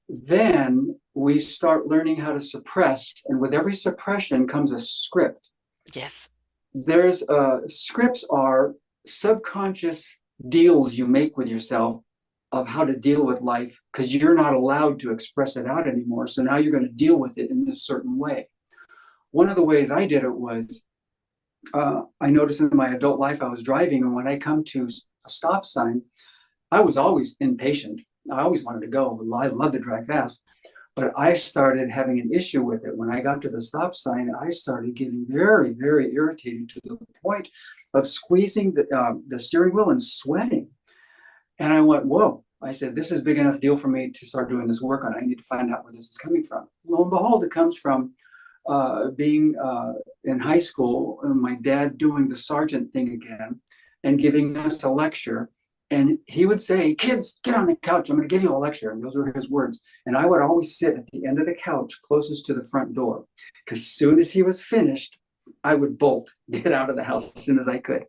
Then we start learning how to suppress, and with every suppression comes a script. Yes. There's Scripts are subconscious deals you make with yourself of how to deal with life because you're not allowed to express it out anymore. So now you're going to deal with it in a certain way. One of the ways I did it was I noticed in my adult life I was driving, and when I come to a stop sign, I was always impatient. I always wanted to go. I love to drive fast. But I started having an issue with it. When I got to the stop sign, I started getting very, very irritated to the point of squeezing the steering wheel and sweating. And I went, whoa. I said, this is a big enough deal for me to start doing this work on. I need to find out where this is coming from. Lo and behold, it comes from being in high school, my dad doing the sergeant thing again and giving us a lecture. And he would say, kids, get on the couch. I'm going to give you a lecture. And those were his words. And I would always sit at the end of the couch closest to the front door. Because as soon as he was finished, I would bolt, get out of the house as soon as I could.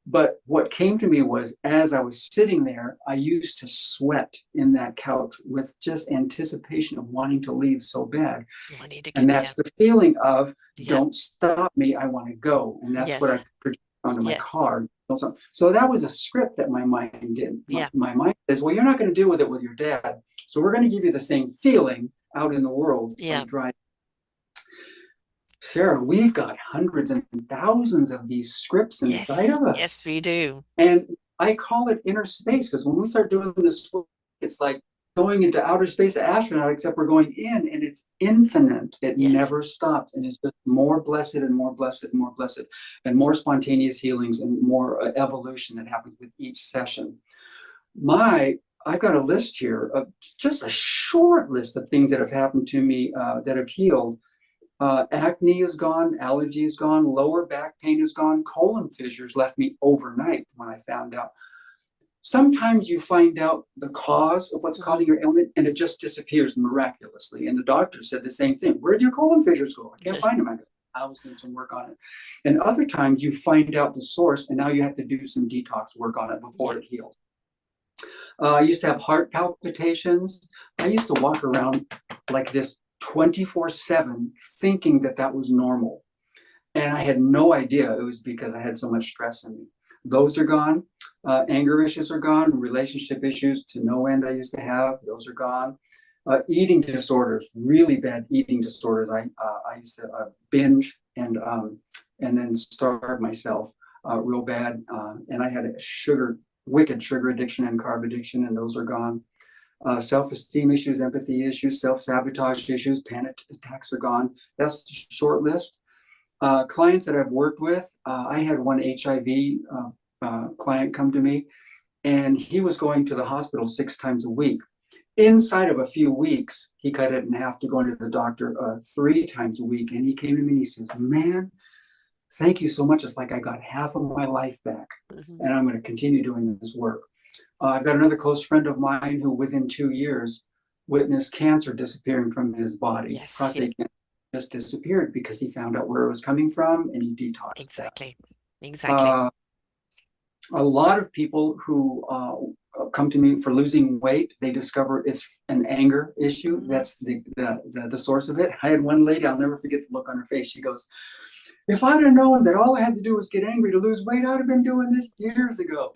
But what came to me was as I was sitting there, I used to sweat in that couch with just anticipation of wanting to leave so bad. Wanting to And get, yeah. that's the feeling of Yeah. don't stop me, I want to go. And that's what I Yes. project onto my Yeah. car. So that was a script that my mind did. Yeah. My mind says, well, you're not going to deal with it with your dad. So we're going to give you the same feeling out in the world by Yeah. driving. Sarah, we've got hundreds and thousands of these scripts inside Yes. of us. Yes, we do. And I call it inner space because when we start doing this, it's like going into outer space astronaut, except we're going in and it's infinite. It Yes. never stops. And it's just more blessed and more blessed and more blessed and more spontaneous healings and more evolution that happens with each session. I've got a list here of just a short list of things that have happened to me that have healed. Acne is gone, allergy is gone, lower back pain is gone, colon fissures left me overnight when I found out. Sometimes you find out the cause of what's causing your ailment and it just disappears miraculously. And the doctor said the same thing. Where'd your colon fissures go? I can't find them. I was doing some work on it. And other times you find out the source and now you have to do some detox work on it before it heals. I used to have heart palpitations. I used to walk around like this 24/7 thinking that that was normal. And I had no idea it was because I had so much stress in me. Those are gone. Anger issues are gone. Relationship issues to no end I used to have. Those are gone. Eating disorders, really bad eating disorders. I used to binge and then starve myself real bad. And I had a wicked sugar addiction and carb addiction, and those are gone. Self-esteem issues, empathy issues, self-sabotage issues, panic attacks are gone. That's the short list. Clients that I've worked with, I had one HIV client come to me, and he was going to the hospital 6 times a week. Inside of a few weeks, he cut it in half to going to the doctor 3 times a week. And he came to me and he says, man, thank you so much. It's like I got half of my life back, and I'm going to continue doing this work. I've got another close friend of mine who within 2 years witnessed cancer disappearing from his body. Yes. Prostate cancer just disappeared because he found out where it was coming from and he detoxed that. Exactly. A lot of people who come to me for losing weight, they discover it's an anger issue. That's the source of it. I had one lady, I'll never forget the look on her face. She goes, if I'd have known that all I had to do was get angry to lose weight, I'd have been doing this years ago.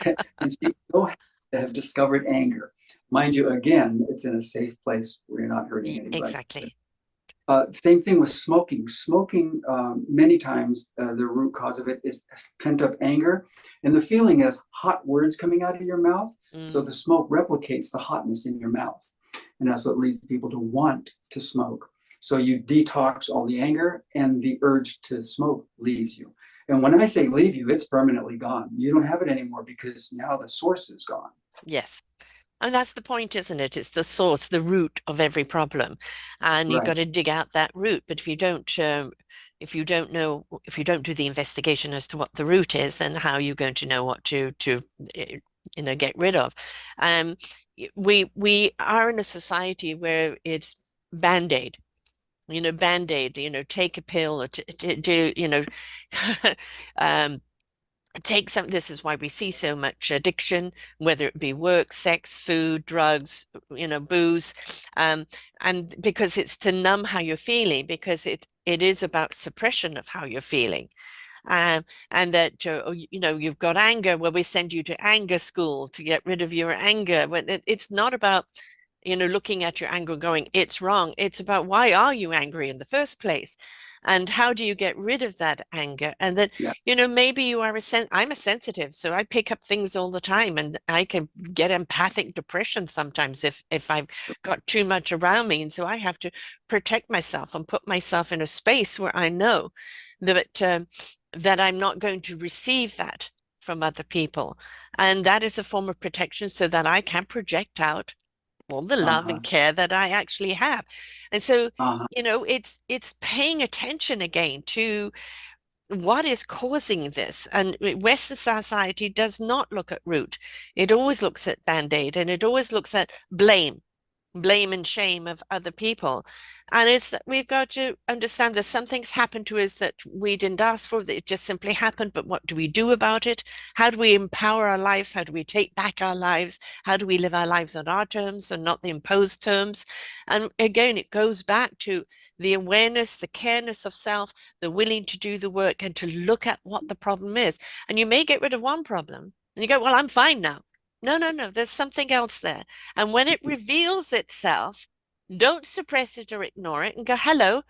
And she's so happy to have discovered anger. Mind you, again, it's in a safe place where you're not hurting anybody. Exactly. Same thing with smoking. Smoking, many times, the root cause of it is pent-up anger. And the feeling is hot words coming out of your mouth. So the smoke replicates the hotness in your mouth. And that's what leads people to want to smoke. So you detox all the anger and the urge to smoke leaves you. And when I say leave you, it's permanently gone. You don't have it anymore because now the source is gone. Yes. And that's the point, isn't it? It's the source, the root of every problem. And you've got to dig out that root. But if you don't know, if you don't do the investigation as to what the root is, then how are you going to know what to get rid of? We are in a society where it's Band-Aid. Band-Aid, take a pill or do, take some. This is why we see so much addiction, whether it be work, sex, food, drugs, booze, and because it's to numb how you're feeling, because it is about suppression of how you're feeling. And that you've got anger, well, we send you to anger school to get rid of your anger. But it's not about looking at your anger going, it's wrong. It's about, why are you angry in the first place? And how do you get rid of that anger? And then, maybe you are I'm a sensitive, so I pick up things all the time, and I can get empathic depression sometimes if I've got too much around me. And so I have to protect myself and put myself in a space where I know that I'm not going to receive that from other people. And that is a form of protection so that I can project out all the love and care that I actually have. And so, it's paying attention again to what is causing this. And Western society does not look at root. It always looks at Band-Aid, and it always looks at blame. blame and shame of other people. And it's that we've got to understand that some things happen to us that we didn't ask for, that it just simply happened. But what do we do about it? How do we empower our lives? How do we take back our lives? How do we live our lives on our terms and not the imposed terms? And again, it goes back to the awareness, the careness of self, the willing to do the work and to look at what the problem is. And you may get rid of one problem and you go, well, I'm fine now. No, no, no, there's something else there. And when it reveals itself, don't suppress it or ignore it and go, hello,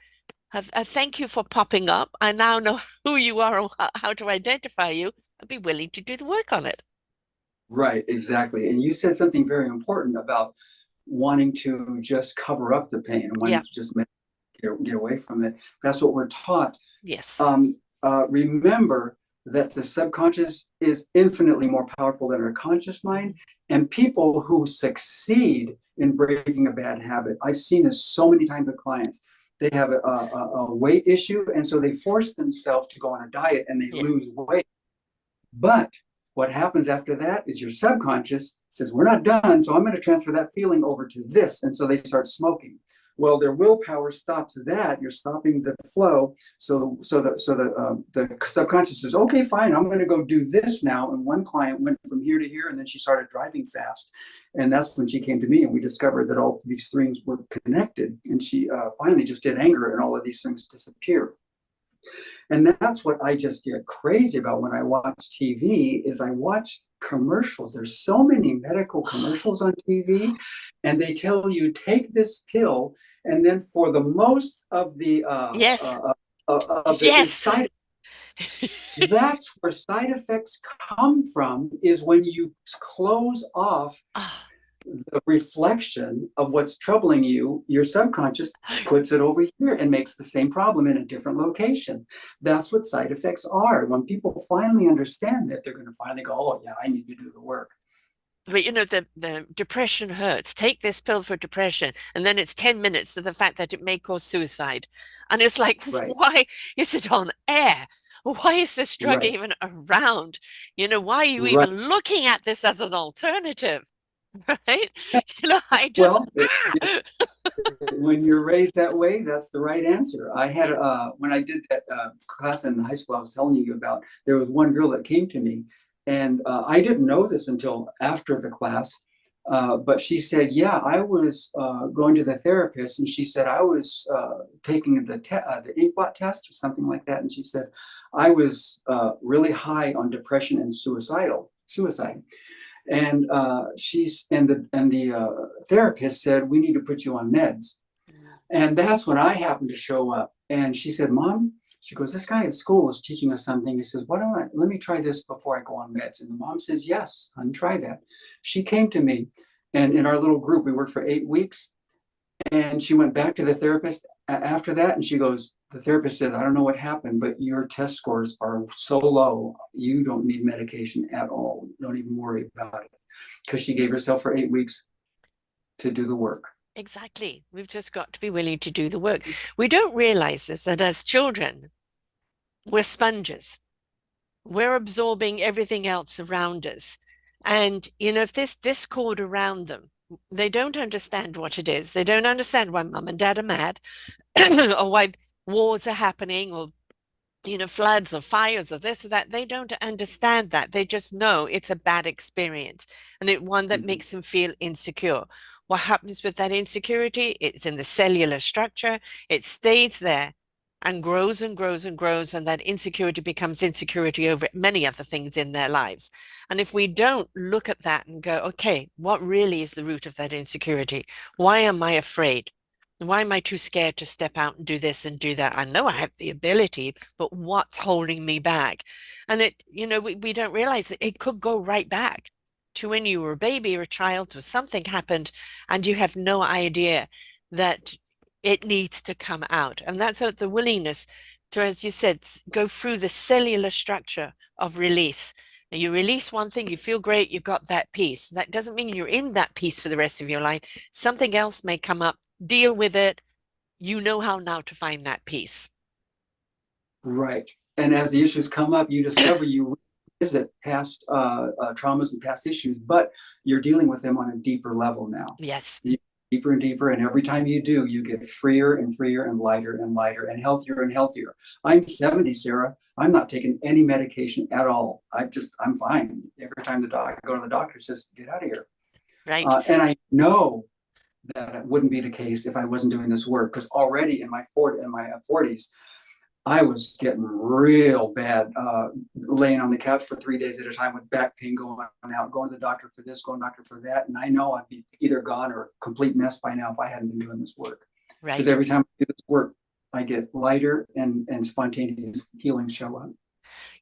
thank you for popping up. I now know who you are and how to identify you and be willing to do the work on it. Right, exactly. And you said something very important about wanting to just cover up the pain and wanting Yeah. to just get away from it. That's what we're taught. Yes. Remember that the subconscious is infinitely more powerful than our conscious mind. And people who succeed in breaking a bad habit, I've seen this so many times with clients. They have a weight issue, and so they force themselves to go on a diet and they Yeah. lose weight. But what happens after that is your subconscious says, we're not done, so I'm going to transfer that feeling over to this. And so they start smoking. Well, their willpower stops that. You're stopping the flow. The subconscious says, okay, fine, I'm going to go do this now. And one client went from here to here, and then she started driving fast. And that's when she came to me, and we discovered that all of these things were connected. And she finally just did anger, and all of these things disappeared. And that's what I just get crazy about when I watch TV is I watch commercials. There's so many medical commercials on TV, and they tell you take this pill, and then for the most of Yes. the Yes. side, that's where side effects come from. Is when you close off Oh, the reflection of what's troubling you, your subconscious puts it over here and makes the same problem in a different location. That's what side effects are. When people finally understand that, they're going to finally go, oh, yeah, I need to do the work. but the depression hurts. Take this pill for depression, and then it's 10 minutes to the fact that it may cause suicide. And it's like, Right, why is it on air? Why is this drug right, even around? Why are you right. even looking at this as an alternative? Right? I just Well, when you're raised that way, that's the right answer. I had when I did that class in high school I was telling you about, there was one girl that came to me, and I didn't know this until after the class. But she said, "Yeah, I was going to the therapist, and she said I was taking the inkblot test or something like that, and she said I was really high on depression and suicide." And the therapist said, we need to put you on meds. And that's when I happened to show up. And she said, Mom, she goes, this guy at school is teaching us something. He says, let me try this before I go on meds. And the mom says, yes, honey, try that. She came to me, and in our little group, we worked for 8 weeks. And she went back to the therapist after that, and she goes, the therapist says, I don't know what happened, but your test scores are so low, you don't need medication at all. Don't even worry about it. Because she gave herself for 8 weeks to do the work. exactly. We've just got to be willing to do the work. We don't realize this, that as children, we're sponges. We're absorbing everything else around us. And, if this discord around them, they don't understand what it is. They don't understand why mum and dad are mad or why wars are happening or floods or fires or this or that. They don't understand that. They just know it's a bad experience and one that Mhm. makes them feel insecure. What happens with that insecurity? It's in the cellular structure. It stays there and grows and grows and grows, and that insecurity becomes insecurity over many other things in their lives. And if we don't look at that and go, okay, what really is the root of that insecurity? Why am I afraid? Why am I too scared to step out and do this and do that? I know I have the ability, but what's holding me back? And we don't realize that it could go right back to when you were a baby or a child or something happened and you have no idea that it needs to come out. And that's the willingness to, as you said, go through the cellular structure of release. And you release one thing, you feel great, you've got that peace. That doesn't mean you're in that peace for the rest of your life. Something else may come up, deal with it. You know how now to find that peace. Right. And as the issues come up, you discover you revisit past traumas and past issues, but you're dealing with them on a deeper level now. Yes. deeper and deeper. And every time you do, you get freer and freer and lighter and healthier and healthier. I'm 70, Sarah. I'm not taking any medication at all. I'm fine. Every time I go to the doctor, says, get out of here. Right. And I know that it wouldn't be the case if I wasn't doing this work, because already in my 40s, I was getting real bad, laying on the couch for 3 days at a time with back pain going out, going to the doctor for this, going to the doctor for that. And I know I'd be either gone or a complete mess by now if I hadn't been doing this work. Because Right. every time I do this work, I get lighter and spontaneous healing show up.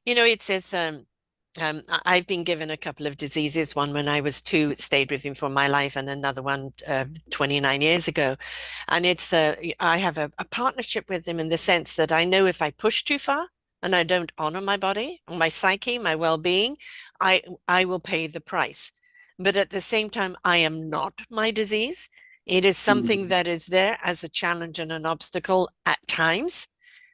You know, it says, I've been given a couple of diseases. One when I was 2, it stayed with me for my life, and another one 29 years ago. And I have a partnership with them in the sense that I know if I push too far and I don't honor my body, my psyche, my well-being, I will pay the price. But at the same time, I am not my disease. It is something Mhm. that is there as a challenge and an obstacle at times.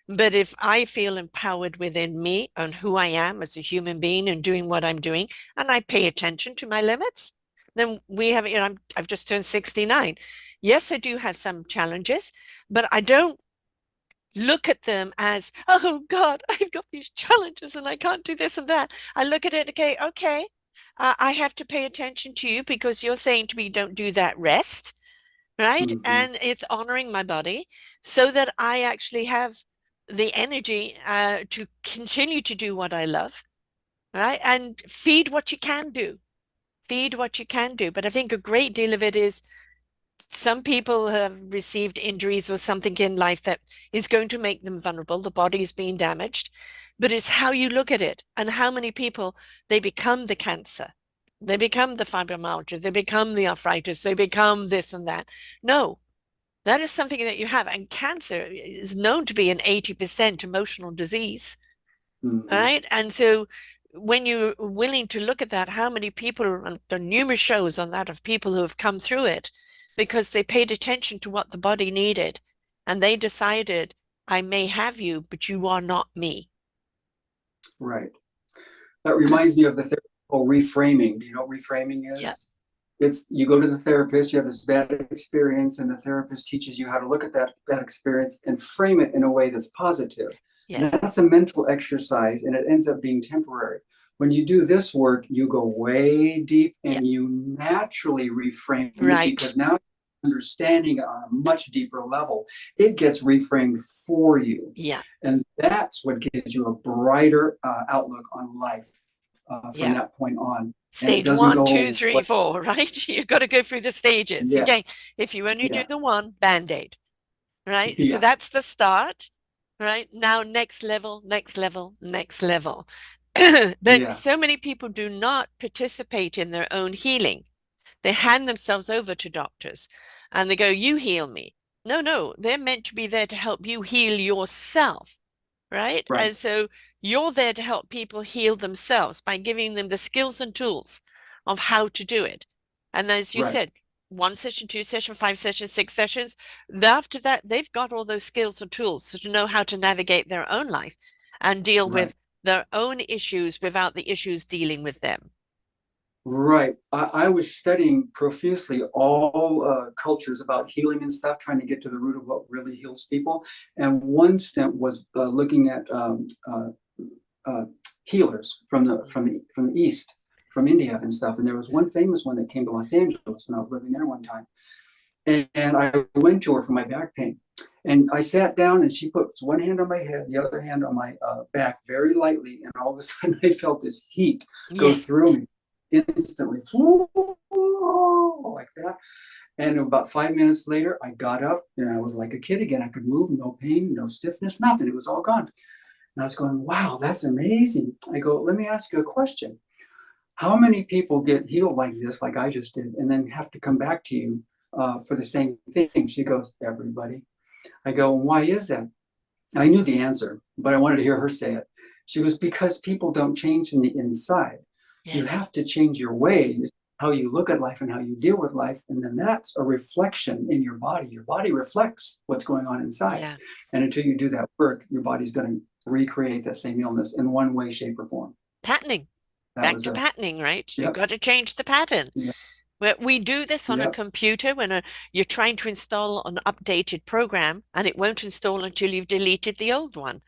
But if I feel empowered within me on who I am as a human being and doing what I'm doing, and I pay attention to my limits, then we have, I've just turned 69. Yes, I do have some challenges, but I don't look at them as, oh God, I've got these challenges and I can't do this and that. I look at it, okay, I have to pay attention to you because you're saying to me, don't do that, rest, right? Mhm. And it's honoring my body so that I actually have the energy to continue to do what I love, right? And feed what you can do. Feed what you can do. But I think a great deal of it is some people have received injuries or something in life that is going to make them vulnerable. The body is being damaged, but it's how you look at it and how many people they become the cancer. They become the fibromyalgia, they become the arthritis, they become this and that. No, that is something that you have. And cancer is known to be an 80% emotional disease, Mhm. right? And so when you're willing to look at that, how many people, and there are numerous shows on that of people who have come through it because they paid attention to what the body needed and they decided, I may have you, but you are not me. Right. That reminds me of the therapy called reframing. Do you know what reframing Yeah. is? It's you go to the therapist, you have this bad experience, and the therapist teaches you how to look at that bad experience and frame it in a way that's positive. And Yes. that's a mental exercise, and it ends up being temporary. When you do this work, you go way deep Yeah. and you naturally reframe it Right. because now understanding on a much deeper level, it gets reframed for you. Yeah. And that's what gives you a brighter outlook on life from Yeah. that point on. And it Stage doesn't one, go two, away. three, four, right? You've got to go through the stages. Yeah, Again, if you only do yeah, the one, band-aid, right? So yeah, that's the start, right? Now, next level, next level, next level. But yeah, so many people do not participate in their own healing. They hand themselves over to doctors and they go, you heal me. No, no, they're meant to be there to help you heal yourself, right? right, And so you're there to help people heal themselves by giving them the skills and tools of how to do it. And as you right, said, 1 session, 2 session, 5 sessions, 6 sessions. After that, they've got all those skills and tools to know how to navigate their own life and deal right, with their own issues without the issues dealing with them. right. I was studying profusely all cultures about healing and stuff, trying to get to the root of what really heals people. And one stint was looking at uh, healers from the East, from India and stuff. And there was one famous one that came to Los Angeles when I was living there one time. And I went to her for my back pain. And I sat down and she puts one hand on my head, the other hand on my back very lightly. And all of a sudden I felt this heat go Yes. through me instantly, like that. And about 5 minutes later, I got up and I was like a kid again. I could move, no pain, no stiffness, nothing. It was all gone. And I was going, wow, that's amazing. I go, let me ask you a question. How many people get healed like this, like I just did, and then have to come back to you for the same thing? She goes, everybody. I go, why is that? I knew the answer, but I wanted to hear her say it. She goes, because people don't change from the inside. You Yes. have to change your ways, how you look at life and how you deal with life. And then that's a reflection in your body. Your body reflects what's going on inside. Yeah. And until you do that work, your body's going to recreate that same illness in one way, shape, or form. Patterning. That Back was to a, patterning, right? You've yep, got to change the pattern. yep, We do this on a Yep. computer when you're trying to install an updated program and it won't install until you've deleted the old one,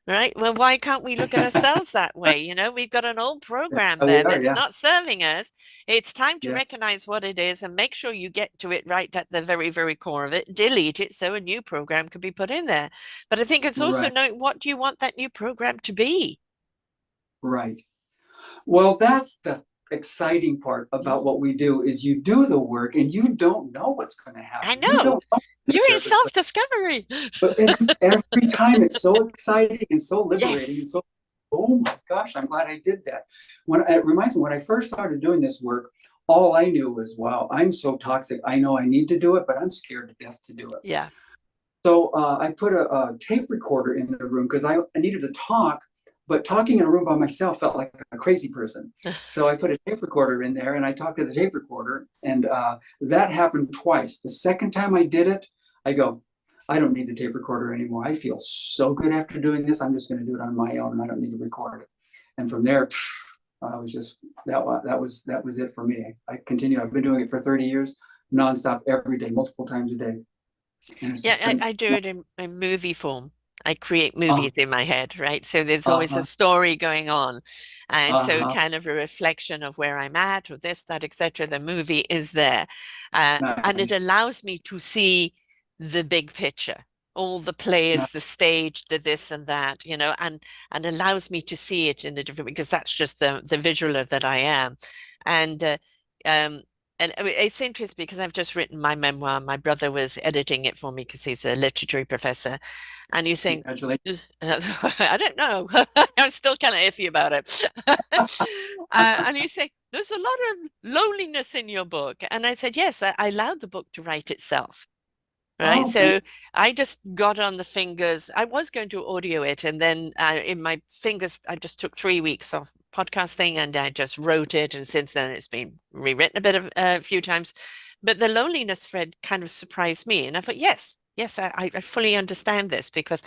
right? Well, why can't we look at ourselves that way? We've got an old program Oh, we there are. that's Yeah. not serving us. It's time to Yeah. recognize what it is and make sure you get to it right at the very, very core of it, delete it so a new program can be put in there. But I think it's also Right. knowing what do you want that new program to be? Right. Well, that's the exciting part about Mm. what we do is you do the work and you don't know what's going to I happen. You know. don't know the You're in surface, self-discovery. but every time it's so exciting and so liberating and Yes. so, oh my gosh, I'm glad I did that. When it reminds me when I first started doing this work, all I knew was, wow, I'm so toxic. I know I need to do it, but I'm scared to death to do it. Yeah. So I put a tape recorder in the room because I needed to talk, but talking in a room by myself felt like a crazy person. So I put a tape recorder in there and I talked to the tape recorder, and that happened twice. The second time I did it, I go, I don't need the tape recorder anymore. I feel so good after doing this. I'm just going to do it on my own, and I don't need to record it. And from there, I was just that was it for me. I continue. I've been doing it for 30 years, nonstop, every day, multiple times a day, and it's Yeah, just been I do it in movie form. I create uh, movies in my head, right? So there's always a uh-huh, story going on. And so uh-huh, kind of a reflection of where I'm at or this, that, etc. The movie is there. And it nice, allows me to see the big picture, all the nice. players, the stage, the this and that, and allows me to see it in a different because that's just the visualer that I am. And um and I mean, it's interesting because I've just written my memoir. My brother was editing it for me because he's a literature professor. And he's saying, Congratulations. I don't know. I'm still kind of iffy about it. And he's saying, there's a lot of loneliness in your book. And I said, yes, I allowed the book to write itself. Right. Oh, good. So I just got on the fingers. I was going to audio it. And then in my fingers, I just took 3 weeks of podcasting and I just wrote it. And since then, it's been rewritten a few times. But the loneliness thread kind of surprised me. And I thought, yes, yes, I fully understand this because,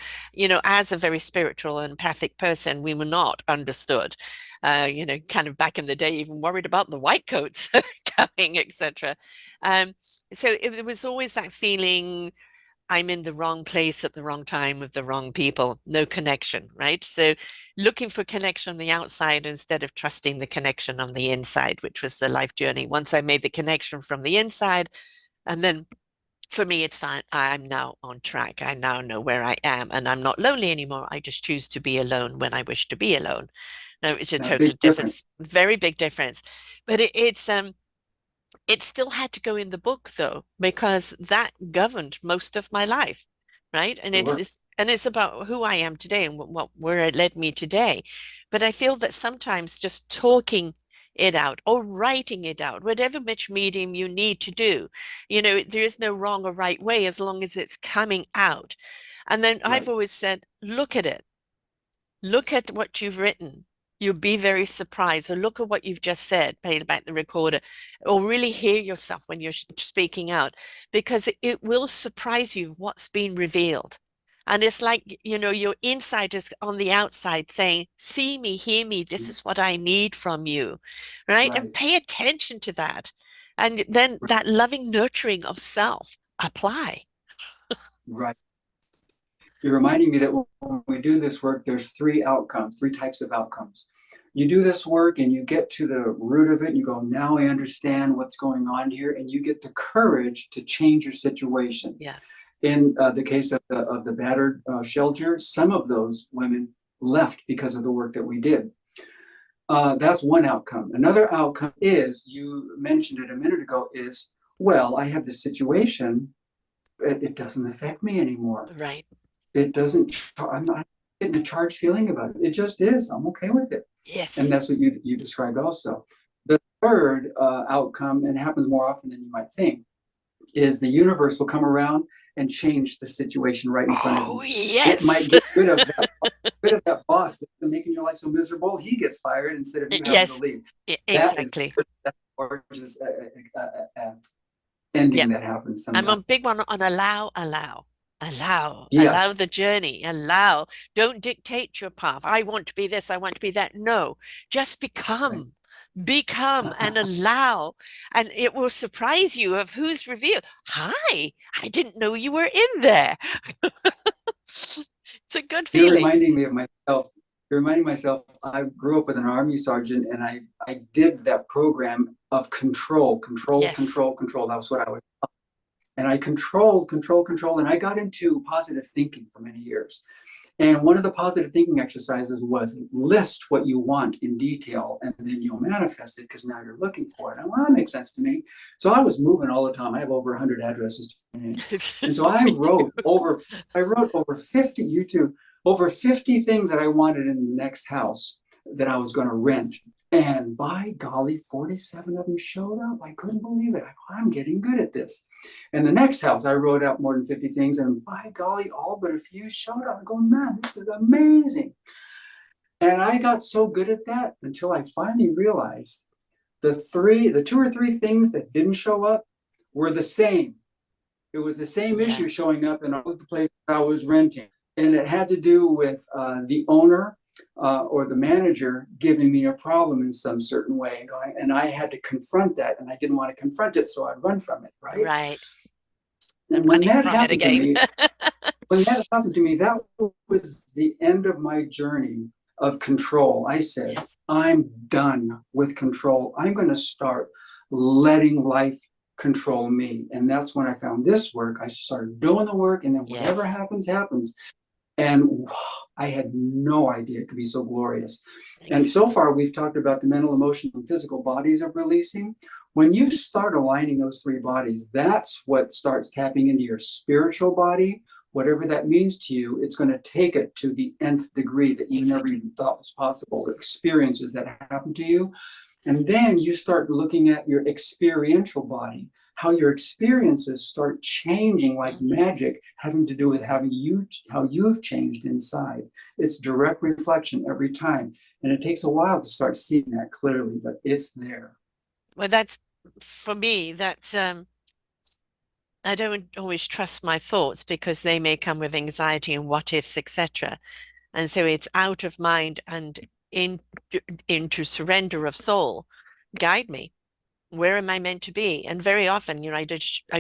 as a very spiritual and empathic person, we were not understood. Kind of back in the day, even worried about the white coats coming, etc. Um, so it was always that feeling I'm in the wrong place at the wrong time with the wrong people, no connection, right? So looking for connection on the outside instead of trusting the connection on the inside, which was the life journey. Once I made the connection from the inside, and then for me, it's fine. I'm now on track. I now know where I am, and I'm not lonely anymore. I just choose to be alone when I wish to be alone. Now, it's a A big totally different, difference. very big difference. But it still had to go in the book though, because that governed most of my life, right? And it's Sure. just, and it's about who I am today and where it led me today. But I feel that sometimes just talking it out or writing it out, whatever which medium you need to do, there is no wrong or right way as long as it's coming out. And then I've Right. always said, look at it. Look at what you've written. You'll be very surprised. Or look at what you've just said, playing back the recorder, or really hear yourself when you're speaking out, because it will surprise you what's been revealed. And it's like, your inside is on the outside saying, see me, hear me, this is what I need from you, right? And Right. pay attention to that. And then that loving nurturing of self apply. Right. You're reminding me that when we do this work, there's three outcomes, three types of outcomes. You do this work and you get to the root of it and you go, now I understand what's going on here, and you get the courage to change your situation. Yeah. In the case of the battered shelter, some of those women left because of the work that we did. That's one outcome. Another outcome is, you mentioned it a minute ago, is, well, I have this situation, it doesn't affect me anymore. Right. It doesn't, I'm not getting a charged feeling about it. It just is. I'm okay with it. And Yes. that's what you described also. The third outcome, and happens more often than you might think, is the universe will come around and change the situation right in front of Oh, you. It yes. might get rid of that boss that's been making your life so miserable. He gets fired instead of you having to Yes, leave. That is exactly. that's gorgeous Yeah, ending that happens I'm a sometimes. big one on allow, Yeah, allow the journey, allow. Don't dictate your path. I want to be this, I want to be that. No, just right, become. become and allow, and it will surprise you of who's revealed. Hi, I didn't know you were in there. It's a good You're feeling. reminding me of myself. You're reminding myself, I grew up with an army sergeant, and I did that program of control, control, Yes. control, control. That was what I was. And I controlled, control, control. And I got into positive thinking for many years. And one of the positive thinking exercises was list what you want in detail, and then you'll manifest it because now you're looking for it. And well, that makes sense to me. So I was moving all the time. I have over 100 addresses. And so Me too. I wrote over 50, YouTube, over 50 things that I wanted in the next house that I was going to rent. And by golly, 47 of them showed up. I couldn't believe it. I'm getting good at this. And the next house, I wrote out more than 50 things, and by golly, all but a few showed up. I go, man, this is amazing. And I got so good at that until I finally realized the two or three things that didn't show up were the same. It was the same Yeah. issue showing up in all of the places I was renting. And it had to do with the owner or the manager giving me a problem in some certain way. And I had to confront that. And I didn't want to confront it, so I'd run from it, right? Right. And And when running that from it happened to again. me, that was the end of my journey of control. I said, Yes. I'm done with control. I'm going to start letting life control me. And that's when I found this work. I started doing the work, and then whatever Yes. happens, happens. And I had no idea it could be so glorious. And so Exactly. far, we've talked about the mental, emotional, and physical bodies of releasing. When you start aligning those three bodies, that's what starts tapping into your spiritual body. Whatever that means to you, it's going to take it to the nth degree that you never Exactly. even thought was possible. Experiences that happen to you. And then you start looking at your experiential body, how your experiences start changing like Mhm. magic, having to do with how you've changed inside. It's direct reflection every time. And it takes a while to start seeing that clearly, but it's there. Well, that's for me, that's I don't always trust my thoughts because they may come with anxiety and what ifs, etc. And so it's out of mind and in into surrender of soul. Guide me. Where am I meant to be? And very often, I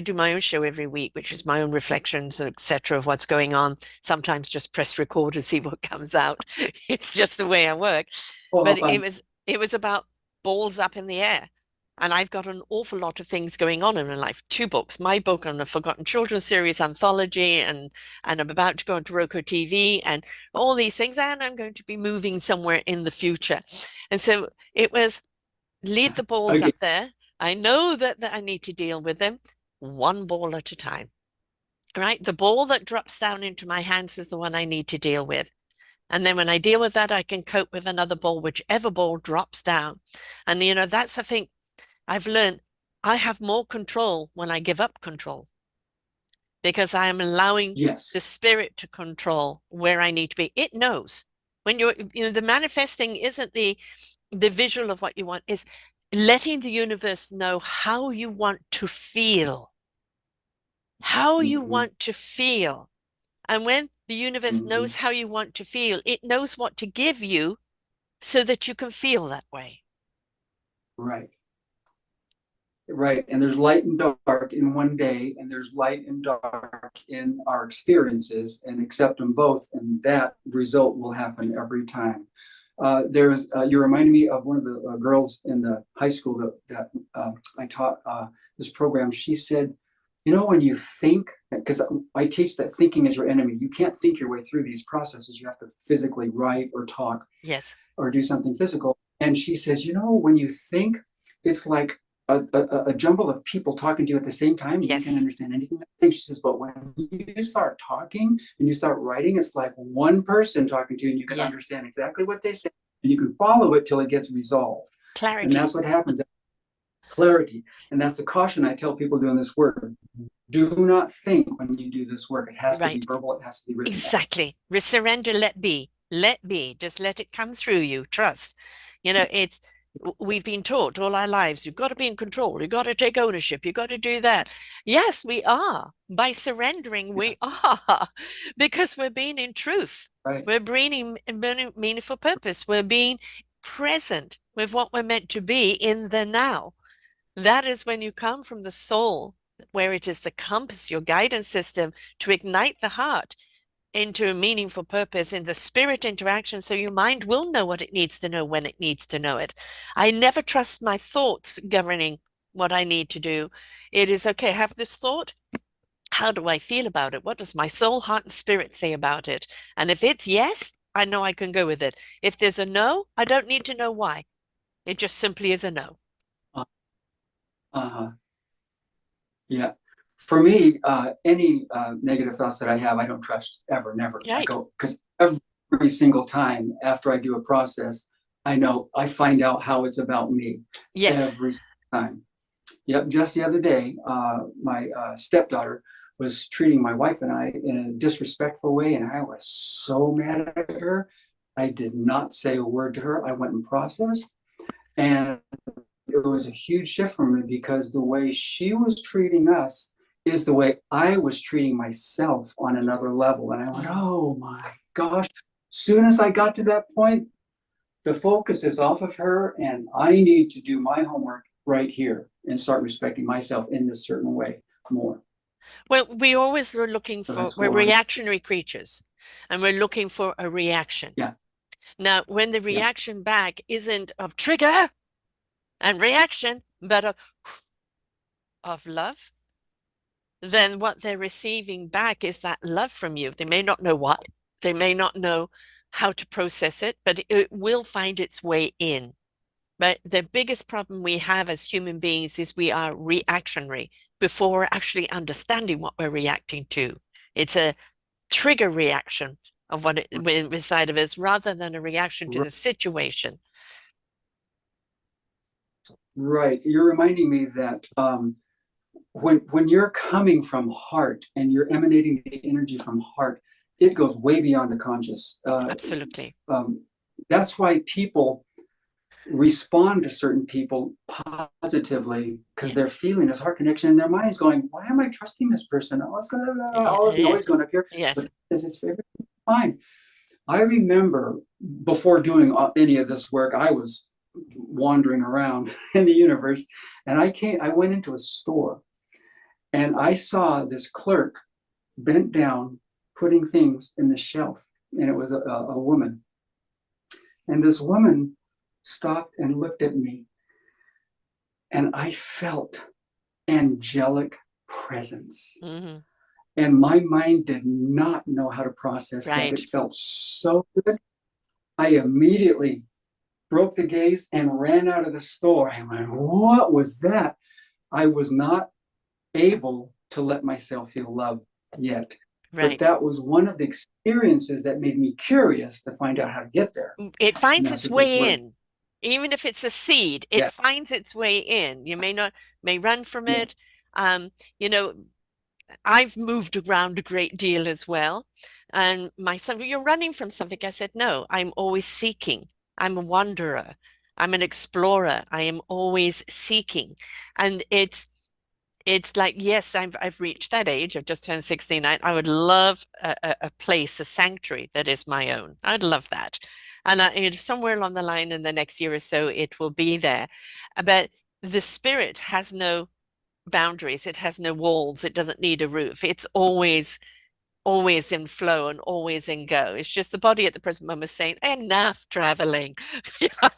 do my own show every week, which is my own reflections, etc., of what's going on. Sometimes just press record to see what comes out. It's just the way I work. Oh, how But fun. it was about balls up in the air. And I've got an awful lot of things going on in my life. Two books, my book on the Forgotten Children series anthology, and I'm about to go into Roku TV and all these things. And I'm going to be moving somewhere in the future. And so it was leave the balls Okay. up there. I know that I need to deal with them one ball at a time, right? The ball that drops down into my hands is the one I need to deal with. And then when I deal with that, I can cope with another ball, whichever ball drops down. And, that's the thing I've learned. I have more control when I give up control because I am allowing the Yes. spirit to control where I need to be. It knows when the manifesting isn't the visual of what you want, is letting the universe know how you want to feel, how you Mm-hmm. want to feel. And when the universe Mm-hmm. knows how you want to feel, it knows what to give you so that you can feel that way. Right. Right. And there's light and dark in one day, and there's light and dark in our experiences, and accept them both. And that result will happen every time. You reminded me of one of the girls in the high school that I taught this program. She said, when you think, because I teach that thinking is your enemy, you can't think your way through these processes. You have to physically write or talk Yes. or do something physical. And she says, when you think, it's like a jumble of people talking to you at the same time, and you can Yes. understand anything. She says, but when you start talking and you start writing, it's like one person talking to you, and you can Yeah. understand exactly what they say, and you can follow it till it gets resolved. And Clarity. that's what happens. Clarity. And that's the caution I tell people doing this work. Do not think when you do this work. It has to be Right. verbal, it has to be written down. Exactly. Surrender, let be. Let be. Just let it come through you. Trust. It's we've been taught all our lives, you've got to be in control, you've got to take ownership, you've got to do that. Yes, we are. By surrendering, Yeah. we are, because we're being in truth. Right. We're being meaningful purpose. We're being present with what we're meant to be in the now. That is when you come from the soul, where it is the compass, your guidance system, to ignite the heart into a meaningful purpose in the spirit interaction, so your mind will know what it needs to know when it needs to know it. I never trust my thoughts governing what I need to do. It is okay, I have this thought. How do I feel about it? What does my soul, heart, and spirit say about it? And if it's yes, I know I can go with it. If there's a no, I don't need to know why. It just simply is a no. Uh, uh, yeah. For me, any negative thoughts that I have, I don't trust ever, never. I Right. go, because every single time after I do a process, I know I find out how it's about me Yes. every time. Yep, just the other day, my stepdaughter was treating my wife and I in a disrespectful way, and I was so mad at her. I did not say a word to her. I went and processed, and it was a huge shift for me because the way she was treating us is the way I was treating myself on another level. And I went, Mm. oh my gosh. Soon as I got to that point, the focus is off of her, and I need to do my homework right here and start respecting myself in this certain way more. Well, we always are looking So for, that's we're why, reactionary creatures, and we're looking for a reaction. yeah, Now, when the yeah, reaction back isn't of trigger and reaction, but of love, then what they're receiving back is that love from you. They may not know what, they may not know how to process it, but it will find its way in. But the biggest problem we have as human beings is we are reactionary before actually understanding what we're reacting to. It's a trigger reaction of what it inside of us rather than a reaction to the situation. right. You're reminding me that when you're coming from heart and you're emanating the energy from heart, it goes way beyond the conscious. Absolutely. Um, that's why people respond to certain people positively because Yes. they're feeling this heart connection and their mind's going, why am I trusting this person? Oh, it's gonna, all this Yeah. noise going up here, Yes. but it's fine. I remember before doing any of this work, I was wandering around in the universe, and I went into a store and I saw this clerk bent down putting things in the shelf, and it was a woman. And this woman stopped and looked at me, and I felt angelic presence. Hmm. And my mind did not know how to process that. Right. It felt so good. I immediately broke the gaze and ran out of the store. I went, what was that? I was not able to let myself feel love yet. But Right. that was one of the experiences that made me curious to find out how to get there. It And finds that's its what this way work. in. Even if it's a seed, it Yeah. finds its way in. You may not, may run from Yeah. it. Um, you know, I've moved around a great deal as well. And my son, you're running from something. I said, no, I'm always seeking. I'm a wanderer. I'm an explorer. I am always seeking. And it's like, yes, I've reached that age. I've just turned 69. I would love a place, a sanctuary that is my own. I'd love that. And somewhere along the line in the next year or so, it will be there. But the spirit has no boundaries. It has no walls. It doesn't need a roof. It's always in flow and always in go. It's just the body at the present moment saying, enough traveling.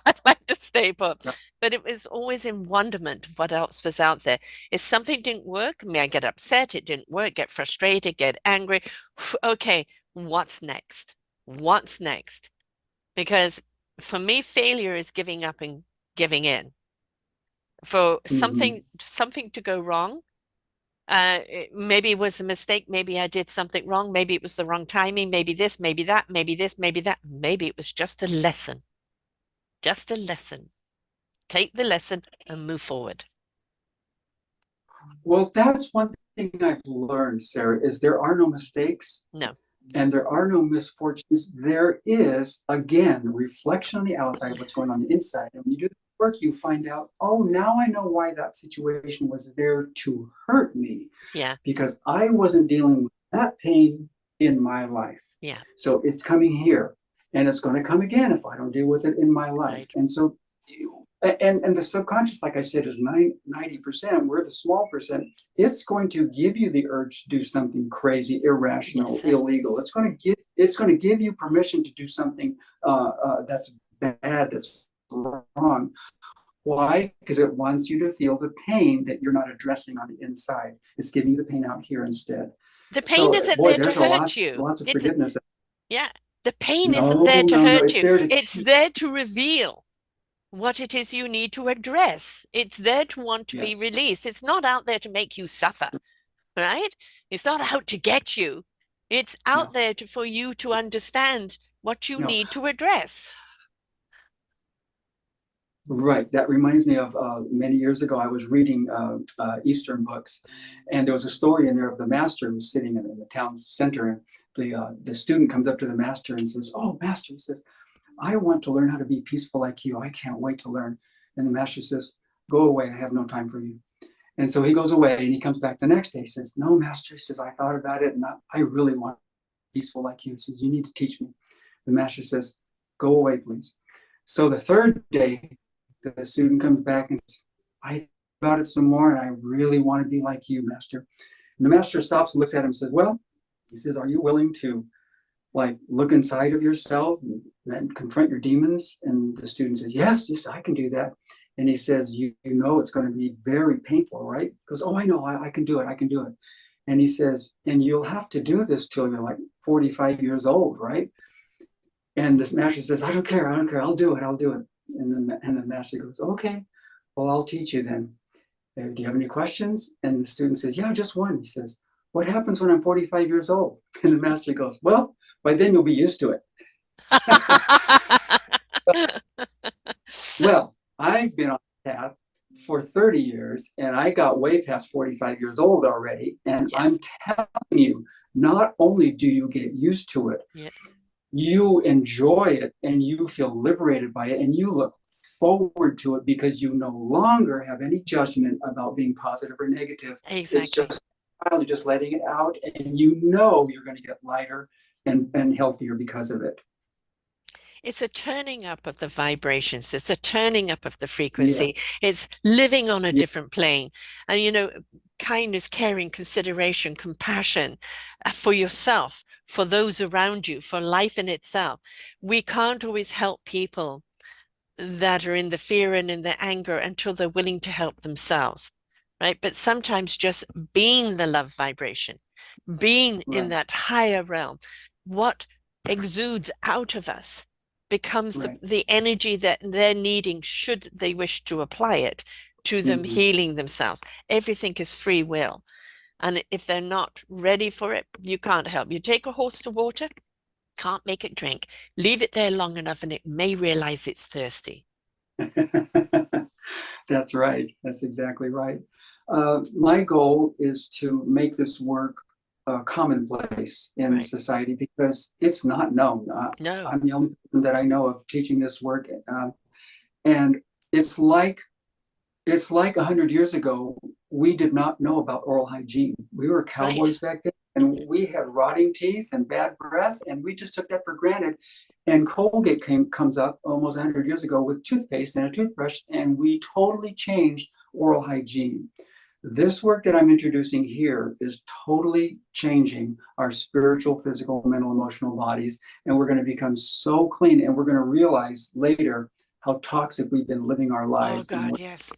I'd like to stay put. Yeah. But it was always in wonderment of what else was out there. If something didn't work, may I get upset, it didn't work, get frustrated, get angry. Okay, what's next? What's next? Because for me, failure is giving up and giving in. For Mm-hmm. something to go wrong, maybe it was a mistake. Maybe I did something wrong. Maybe it was the wrong timing. Maybe this, maybe that, maybe this, maybe that. Maybe it was just a lesson. Just a lesson. Take the lesson and move forward. Well, that's one thing I've learned, Sarah, is there are no mistakes No. and there are no misfortunes. There is, again, reflection on the outside of what's going on the inside. And when you do the work, you find out, oh, now I know why that situation was there to hurt me Yeah. because I wasn't dealing with that pain in my life. Yeah. So it's coming here. and it's going to come again if I don't deal with it in my life. Right. And so, and the subconscious, like I said, is 90%. We're the small percent. It's going to give you the urge to do something crazy, Yes, irrational, sir. illegal. It's going to give you permission to do something that's bad, that's wrong. Why? Because it wants you to feel the pain that you're not addressing on the inside. It's giving you the pain out here instead. The pain So, isn't boy, there to there's a hurt lots, you. lots of It's forgiveness. Yeah, the pain isn't No, there to no, no. hurt It's you. there to It's teach. there to reveal what it is you need to address. It's there to want to be Yes. released. It's not out there to make you suffer, right? It's not out to get you. It's out No, there for you to understand what you no. need to address. Right. That reminds me of many years ago, I was reading Eastern books, and there was a story in there of the master who's sitting in the town center, and the student comes up to the master and says, "Oh, master," he says, "I want to learn how to be peaceful like you. I can't wait to learn." And the master says, "Go away. I have no time for you." And so he goes away, and he comes back the next day. He says, "No, master," he says, "I thought about it, and I really want to be peaceful like you." He says, "You need to teach me." The master says, "Go away, please." So the third day, the student comes back and says, "I thought about it some more, and I really want to be like you, master." And the master stops and looks at him and says, "Well," he says, "are you willing to like look inside of yourself and confront your demons?" And the student says, "Yes, yes, I can do that." And he says, you know it's going to be very painful, right?" He goes, "Oh, I know, I can do it, I can do it." And he says, "And you'll have to do this till you're like 45 years old, right?" And the master says, "I don't care, I don't care, I'll do it, I'll do it." And the master goes, "Okay, well, I'll teach you then. Do you have any questions?" And the student says, "Yeah, just one." He says, "What happens when I'm 45 years old?" And the master goes, "Well, by then you'll be used to it." Well, I've been on the path for 30 years, and I got way past 45 years old already. And I'm Yes. telling you, not only do you get used to it, Yeah, you enjoy it and you feel liberated by it and you look forward to it because you no longer have any judgment about being positive or negative. It's exactly. just finally just letting it out, and you know you're going to get lighter and healthier because of it. It's a turning up of the vibrations. It's a turning up of the Yeah, frequency. It's living on a yeah, different plane. And, kindness, caring, consideration, compassion for yourself, for those around you, for life in itself. We can't always help people that are in the fear and in the anger until they're willing to help themselves, right? But sometimes just being the love vibration, being in right, that higher realm, what exudes out of us becomes the, right. the energy that they're needing should they wish to apply it to them Mhm. healing themselves. Everything is free will. And if they're not ready for it, you can't help. You take a horse to water, can't make it drink. Leave it there long enough and it may realize it's thirsty. That's right. That's exactly right. My goal is to make this work commonplace in Right. society because it's not known. No. I'm the only person that I know of teaching this work, and it's like it's like 100 years ago. We did not know about oral hygiene. We were Right. cowboys back then, and we had rotting teeth and bad breath, and we just took that for granted. And Colgate comes up almost 100 years ago with toothpaste and a toothbrush, and we totally changed oral hygiene. This work that I'm introducing here is totally changing our spiritual, physical, mental, emotional bodies. And we're going to become so clean, and we're going to realize later how toxic we've been living our Oh lives and God, what yes.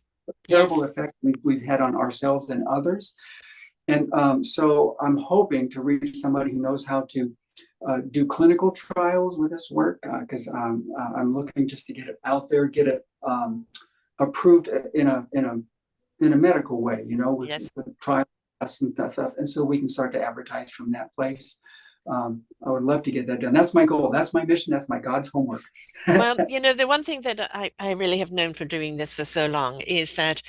terrible Yes. effects we've had on ourselves and others. And so I'm hoping to reach somebody who knows how to do clinical trials with this work because I'm looking just to get it out there, get it approved in a medical way, Yes. with trials and stuff, and so we can start to advertise from that place. I would love to get that done. That's my goal. That's my mission. That's my God's homework. Well, the one thing that I really have known from doing this for so long is that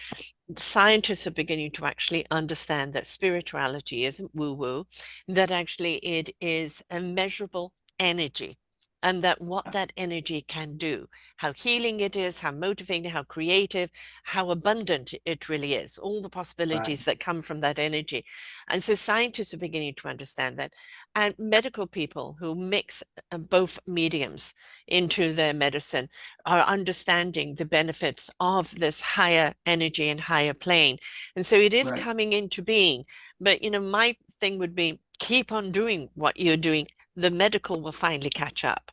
scientists are beginning to actually understand that spirituality isn't woo-woo, that actually it is a measurable energy. and that what that energy can do, how healing it is, how motivating, how creative, how abundant it really is, all the Right. possibilities that come from that energy. And so scientists are beginning to understand that. And medical people who mix both mediums into their medicine are understanding the benefits of this higher energy and higher plane. And so it is Right. coming into being. But, my thing would be keep on doing what you're doing. The medical will finally catch up,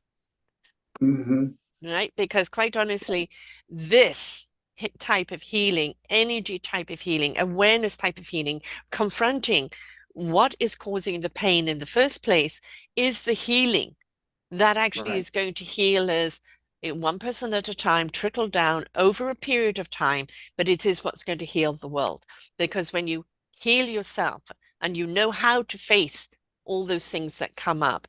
Mm-hmm. right? Because quite honestly, this type of healing, energy type of healing, awareness type of healing, confronting what is causing the pain in the first place is the healing that actually Right. is going to heal us one person at a time, trickle down over a period of time, but it is what's going to heal the world. Because when you heal yourself and you know how to face all those things that come up,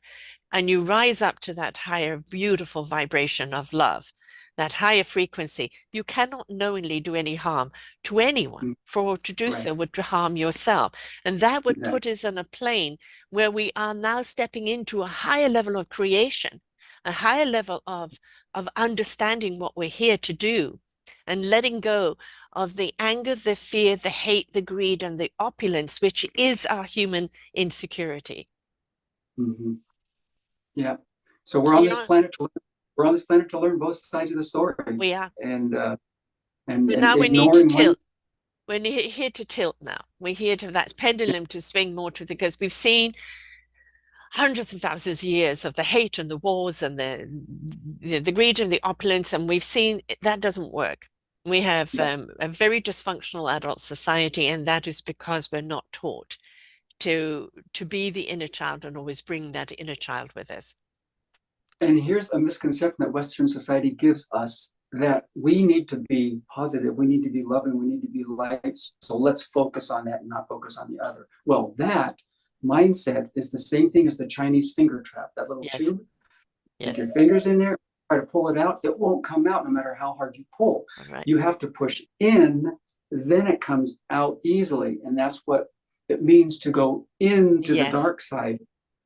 and you rise up to that higher, beautiful vibration of love, that higher frequency, you cannot knowingly do any harm to anyone. Mm. For to do Right. so would to harm yourself. And that would Exactly. put us on a plane where we are now stepping into a higher level of creation, a higher level of understanding what we're here to do, and letting go of the anger, the fear, the hate, the greed, and the opulence, which is our human insecurity. Mm-hmm. Yeah. So we're So, on this planet to learn, we're on this planet to learn both sides of the story, we are. and But and now we need to ignoring one. tilt. We're here to tilt now. We're here to that pendulum to swing more to the, because we've seen hundreds of thousands of years of the hate and the wars and the greed and the opulence, and we've seen that doesn't work. We have Yeah. a very dysfunctional adult society, and that is because we're not taught to be the inner child and always bring that inner child with us. And here's a misconception that Western society gives us, that we need to be positive, we need to be loving, we need to be light. So let's focus on that and not focus on the other. Well, that mindset is the same thing as the Chinese finger trap, that little Yes, tube. Stick yes, your fingers in there, try to pull it out, it won't come out no matter how hard you pull. all right. You have to push in, then it comes out easily. And that's what it means to go into the Yes, dark side.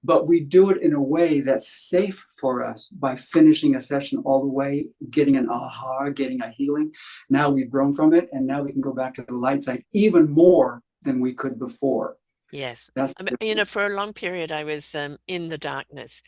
But we do it in a way that's safe for us by finishing a session all the way, getting an aha, getting a healing. Now we've grown from it, and now we can go back to the light side even more than we could before. yes. That's I the mean, difference. for a long period, I was in the darkness.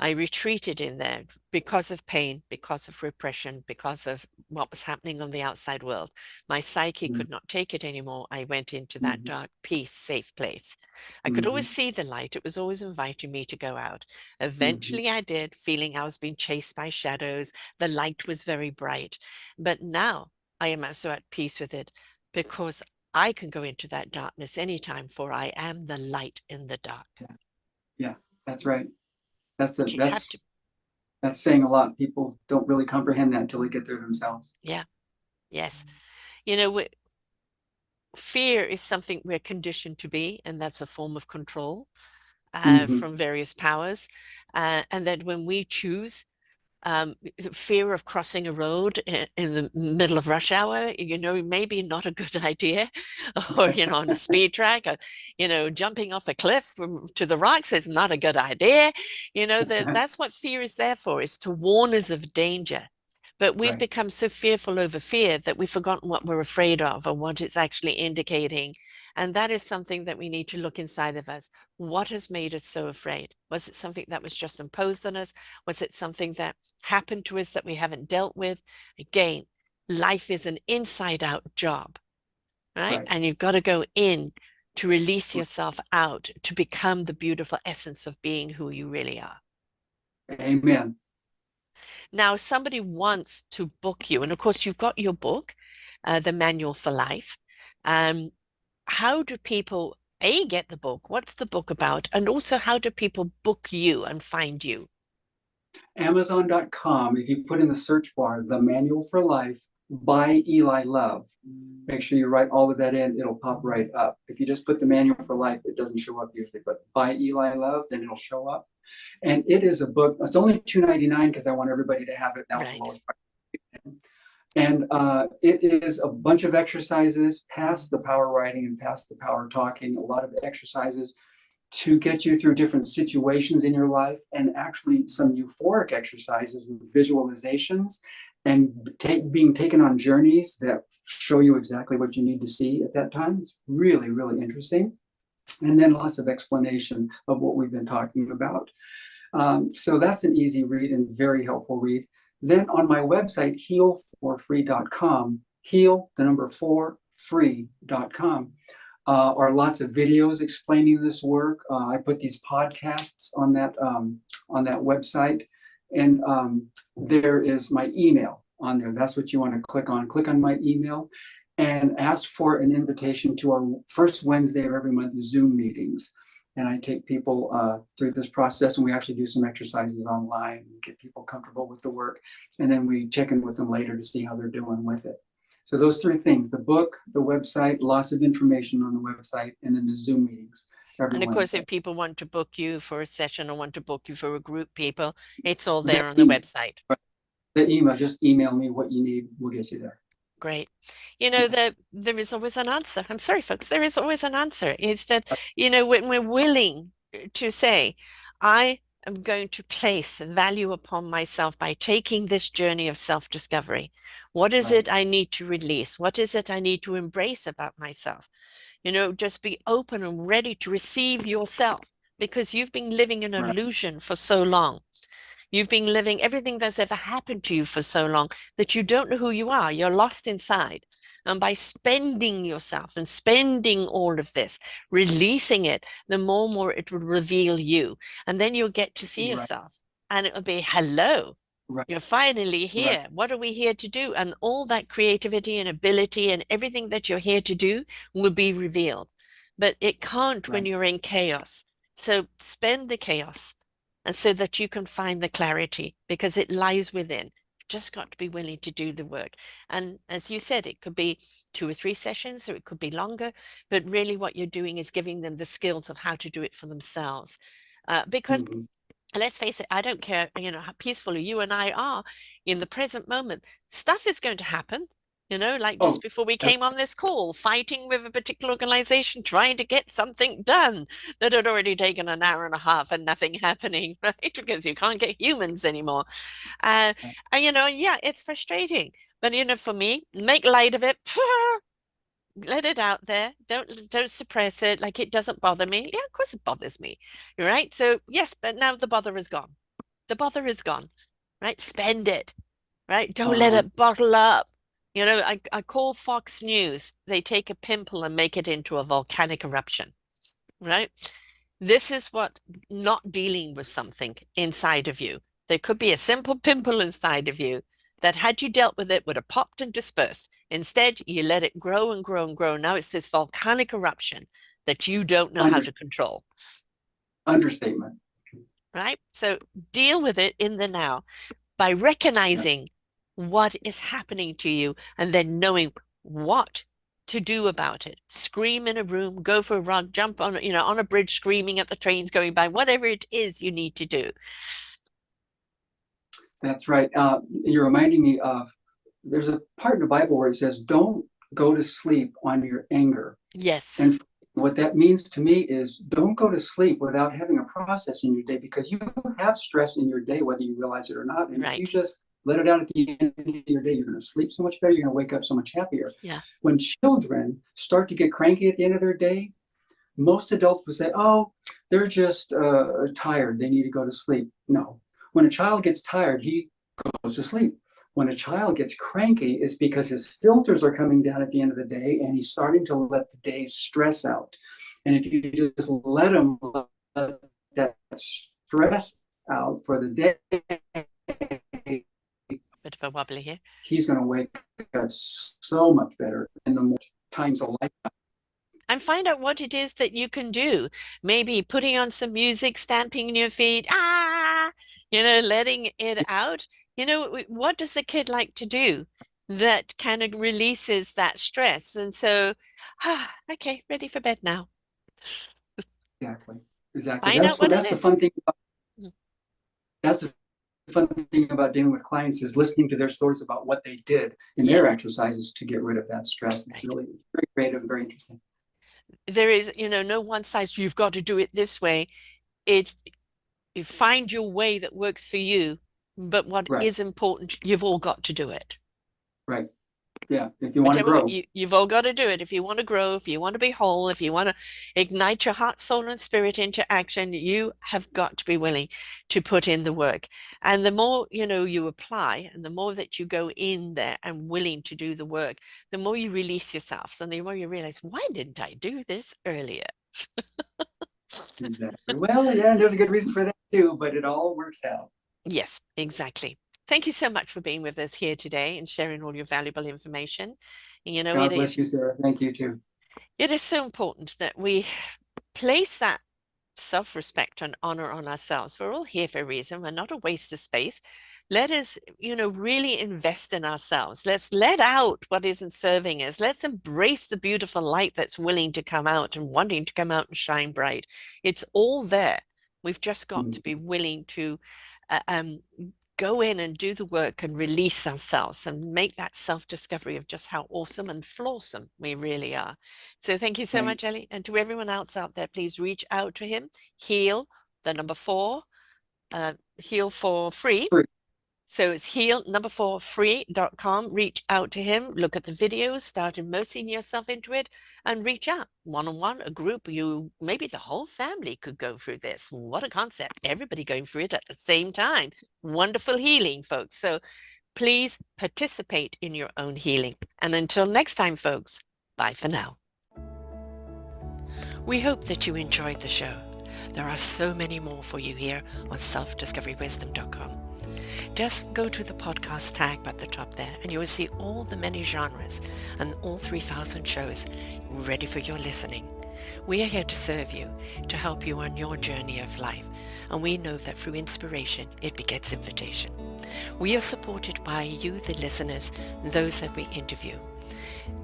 I retreated in there because of pain, because of repression, because of what was happening on the outside world. My psyche Mm-hmm. could not take it anymore. I went into that Mm-hmm. dark, peace, safe place. I could Mm-hmm. always see the light. It was always inviting me to go out. Mm-hmm. Eventually, I did, feeling I was being chased by shadows. The light was very bright. But now I am also at peace with it because I can go into that darkness anytime, for I am the light in the dark. Yeah. Yeah, that's right. But you have to, That's saying a lot. People don't really comprehend that until they get there themselves. yeah, yes. You know, fear is something we're conditioned to be, and that's a form of control Mm-hmm. from various powers. And that when we choose fear of crossing a road in the middle of rush hour, maybe not a good idea, or, on a speed track, or, jumping off a cliff to the rocks is not a good idea. That's what fear is there for, is to warn us of danger. But we've Right, become so fearful over fear that we've forgotten what we're afraid of or what it's actually indicating. And that is something that we need to look inside of us. What has made us so afraid? Was it something that was just imposed on us? Was it something that happened to us that we haven't dealt with? Again, life is an inside out job, right? right. And you've got to go in to release yourself out to become the beautiful essence of being who you really are. Amen. Now, somebody wants to book you, and of course, you've got your book, The Manual for Life. Um, how do people get the book? What's the book about? And also, how do people book you and find you? Amazon.com, if you put in the search bar, The Manual for Life by Eli Love, make sure you write all of that in, it'll pop right up. If you just put The Manual for Life, it doesn't show up usually, but by Eli Love, then it'll show up. And it is a book, it's only $2.99 because I want everybody to have it. That was the Right. lowest price. And it is a bunch of exercises, past the power writing and past the power talking, a lot of exercises to get you through different situations in your life, and actually some euphoric exercises with visualizations and being taken on journeys that show you exactly what you need to see at that time. It's really, really interesting. And then lots of explanation of what we've been talking about. So that's an easy read and very helpful read. Then on my website, heal4free.com, heal, the number 4, free.com, are lots of videos explaining this work. I put these podcasts on that website, and there is my email on there. That's what you want to click on. Click on my email and ask for an invitation to our first Wednesday of every month Zoom meetings. And I take people through this process, and we actually do some exercises online, get people comfortable with the work, and then we check in with them later to see how they're doing with it. So those 3 things: the book, the website, lots of information on the website, and then the Zoom meetings every And of course, Wednesday. if people want to book you for a session or want to book you for a group, people, it's all The there on the email, website. the email, just email me what you need. We'll get you there. Great. You know, there is always an answer. I'm sorry, folks, there is always an answer. It's that, you know, when we're willing to say, I am going to place value upon myself by taking this journey of self-discovery. What is Right, it I need to release? What is it I need to embrace about myself? You know, just be open and ready to receive yourself, because you've been living an right, illusion for so long. You've been living everything that's ever happened to you for so long that you don't know who you are. You're lost inside. And by spending yourself and spending all of this, releasing it, the more and more it will reveal you. And then you'll get to see right, yourself. And it'll be, hello, right, you're finally right, here. What are we here to do? And all that creativity and ability and everything that you're here to do will be revealed. But it can't when right. you're in chaos. So spend the chaos, and so that you can find the clarity, because it lies within. You've just got to be willing to do the work. And as you said, it could be 2 or 3 sessions, or it could be longer, but really what you're doing is giving them the skills of how to do it for themselves. Because Mm-hmm. let's face it, I don't care, you know, how peaceful you and I are in the present moment. Stuff is going to happen, you know, like just Oh, before we that's came on this call, fighting with a particular organization, trying to get something done that had already taken an hour and a half and nothing happening, right? Because you can't get humans anymore. Uh, right. and, you know, yeah, it's frustrating. But, you know, for me, make light of it. Let it out there. Don't suppress it. Like, it doesn't bother me. Yeah, of course it bothers me. Right. So yes, but now the bother is gone. The bother is gone. Right. Spend it. Right. Don't let Uh, it bottle up. You know, I call Fox News. They take a pimple and make it into a volcanic eruption. Right. This is what not dealing with something inside of you. There could be a simple pimple inside of you that, had you dealt with it, would have popped and dispersed. Instead, you let it grow and grow and grow. Now it's this volcanic eruption that you don't know how under, to control, understatement. right? So deal with it in the now by Yeah, recognizing what is happening to you and then knowing what to do about it. Scream in a room, go for a run, jump on, you know, on a bridge, screaming at the trains going by, whatever it is you need to do. that's right. You're reminding me of, there's a part in the Bible where it says, "Don't go to sleep on your anger." Yes, And what that means to me is, don't go to sleep without having a process in your day, because you have stress in your day, whether you realize it or not. And if you right. just let it out at the end of your day, you're going to sleep so much better. You're going to wake up so much happier. Yeah. When children start to get cranky at the end of their day, most adults would say, "Oh, they're just tired. They need to go to sleep." No. When a child gets tired, he goes to sleep. When a child gets cranky, it's because his filters are coming down at the end of the day, and he's starting to let the day's stress out. And if you just let him let that stress out for the day, Bit of a wobbly here. he's going to wake up so much better in the more times of life. And find out what it is that you can do. Maybe putting on some music, stamping your feet, you know, letting it out. You know, what does the kid like to do that kind of releases that stress? And so, okay, ready for bed now. Exactly. Exactly. Find out what it That's the is. fun thing. Mm. That's the fun thing about dealing with clients, is listening to their stories about what they did in their Yes, exercises to get rid of that stress. It's right. really, it's very creative and very interesting. There is, no one size, you've got to do it this way. It's you find your way that works for you, but what Right, is important, you've all got to do it. right. Yeah, if you want to Whichever way, grow. you've all got to do it. If you want to grow, if you want to be whole, if you want to ignite your heart, soul, and spirit into action, you have got to be willing to put in the work. And the more, you apply and the more that you go in there and willing to do the work, the more you release yourself. And the more you realize, why didn't I do this earlier? Exactly. Well, yeah, there's a good reason for that too, but it all works out. Yes, exactly. Thank you so much for being with us here today and sharing all your valuable information. God bless you, Sarah. Thank you too. it is so important that we place that self-respect and honor on ourselves. We're all here for a reason. We're not a waste of space. Let us, really invest in ourselves. Let's let out what isn't serving us. Let's embrace the beautiful light that's willing to come out and wanting to come out and shine bright. It's all there. We've just got to be willing to uh, um, go in and do the work and release ourselves and make that self-discovery of just how awesome and flawsome we really are. So thank you so Right. much, Ellie. And to everyone else out there, please reach out to him. Heal, the number 4, heal for free. Free. So it's heal number 4 free.com. Reach out to him, look at the videos, start immersing yourself into it, and reach out one-on-one, a group. Maybe the whole family could go through this. What a concept. Everybody going through it at the same time. Wonderful healing, folks. So please participate in your own healing. And until next time, folks, bye for now. We hope that you enjoyed the show. There are so many more for you here on selfdiscoverywisdom.com. Just go to the podcast tag at the top there and you will see all the many genres and all 3,000 shows ready for your listening. We are here to serve you, to help you on your journey of life, and we know that through inspiration it begets invitation. We are supported by you, the listeners, and those that we interview.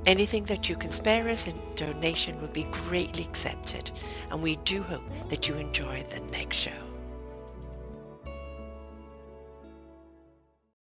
Anything that you can spare us in donation would be greatly accepted, and we do hope that you enjoy the next show.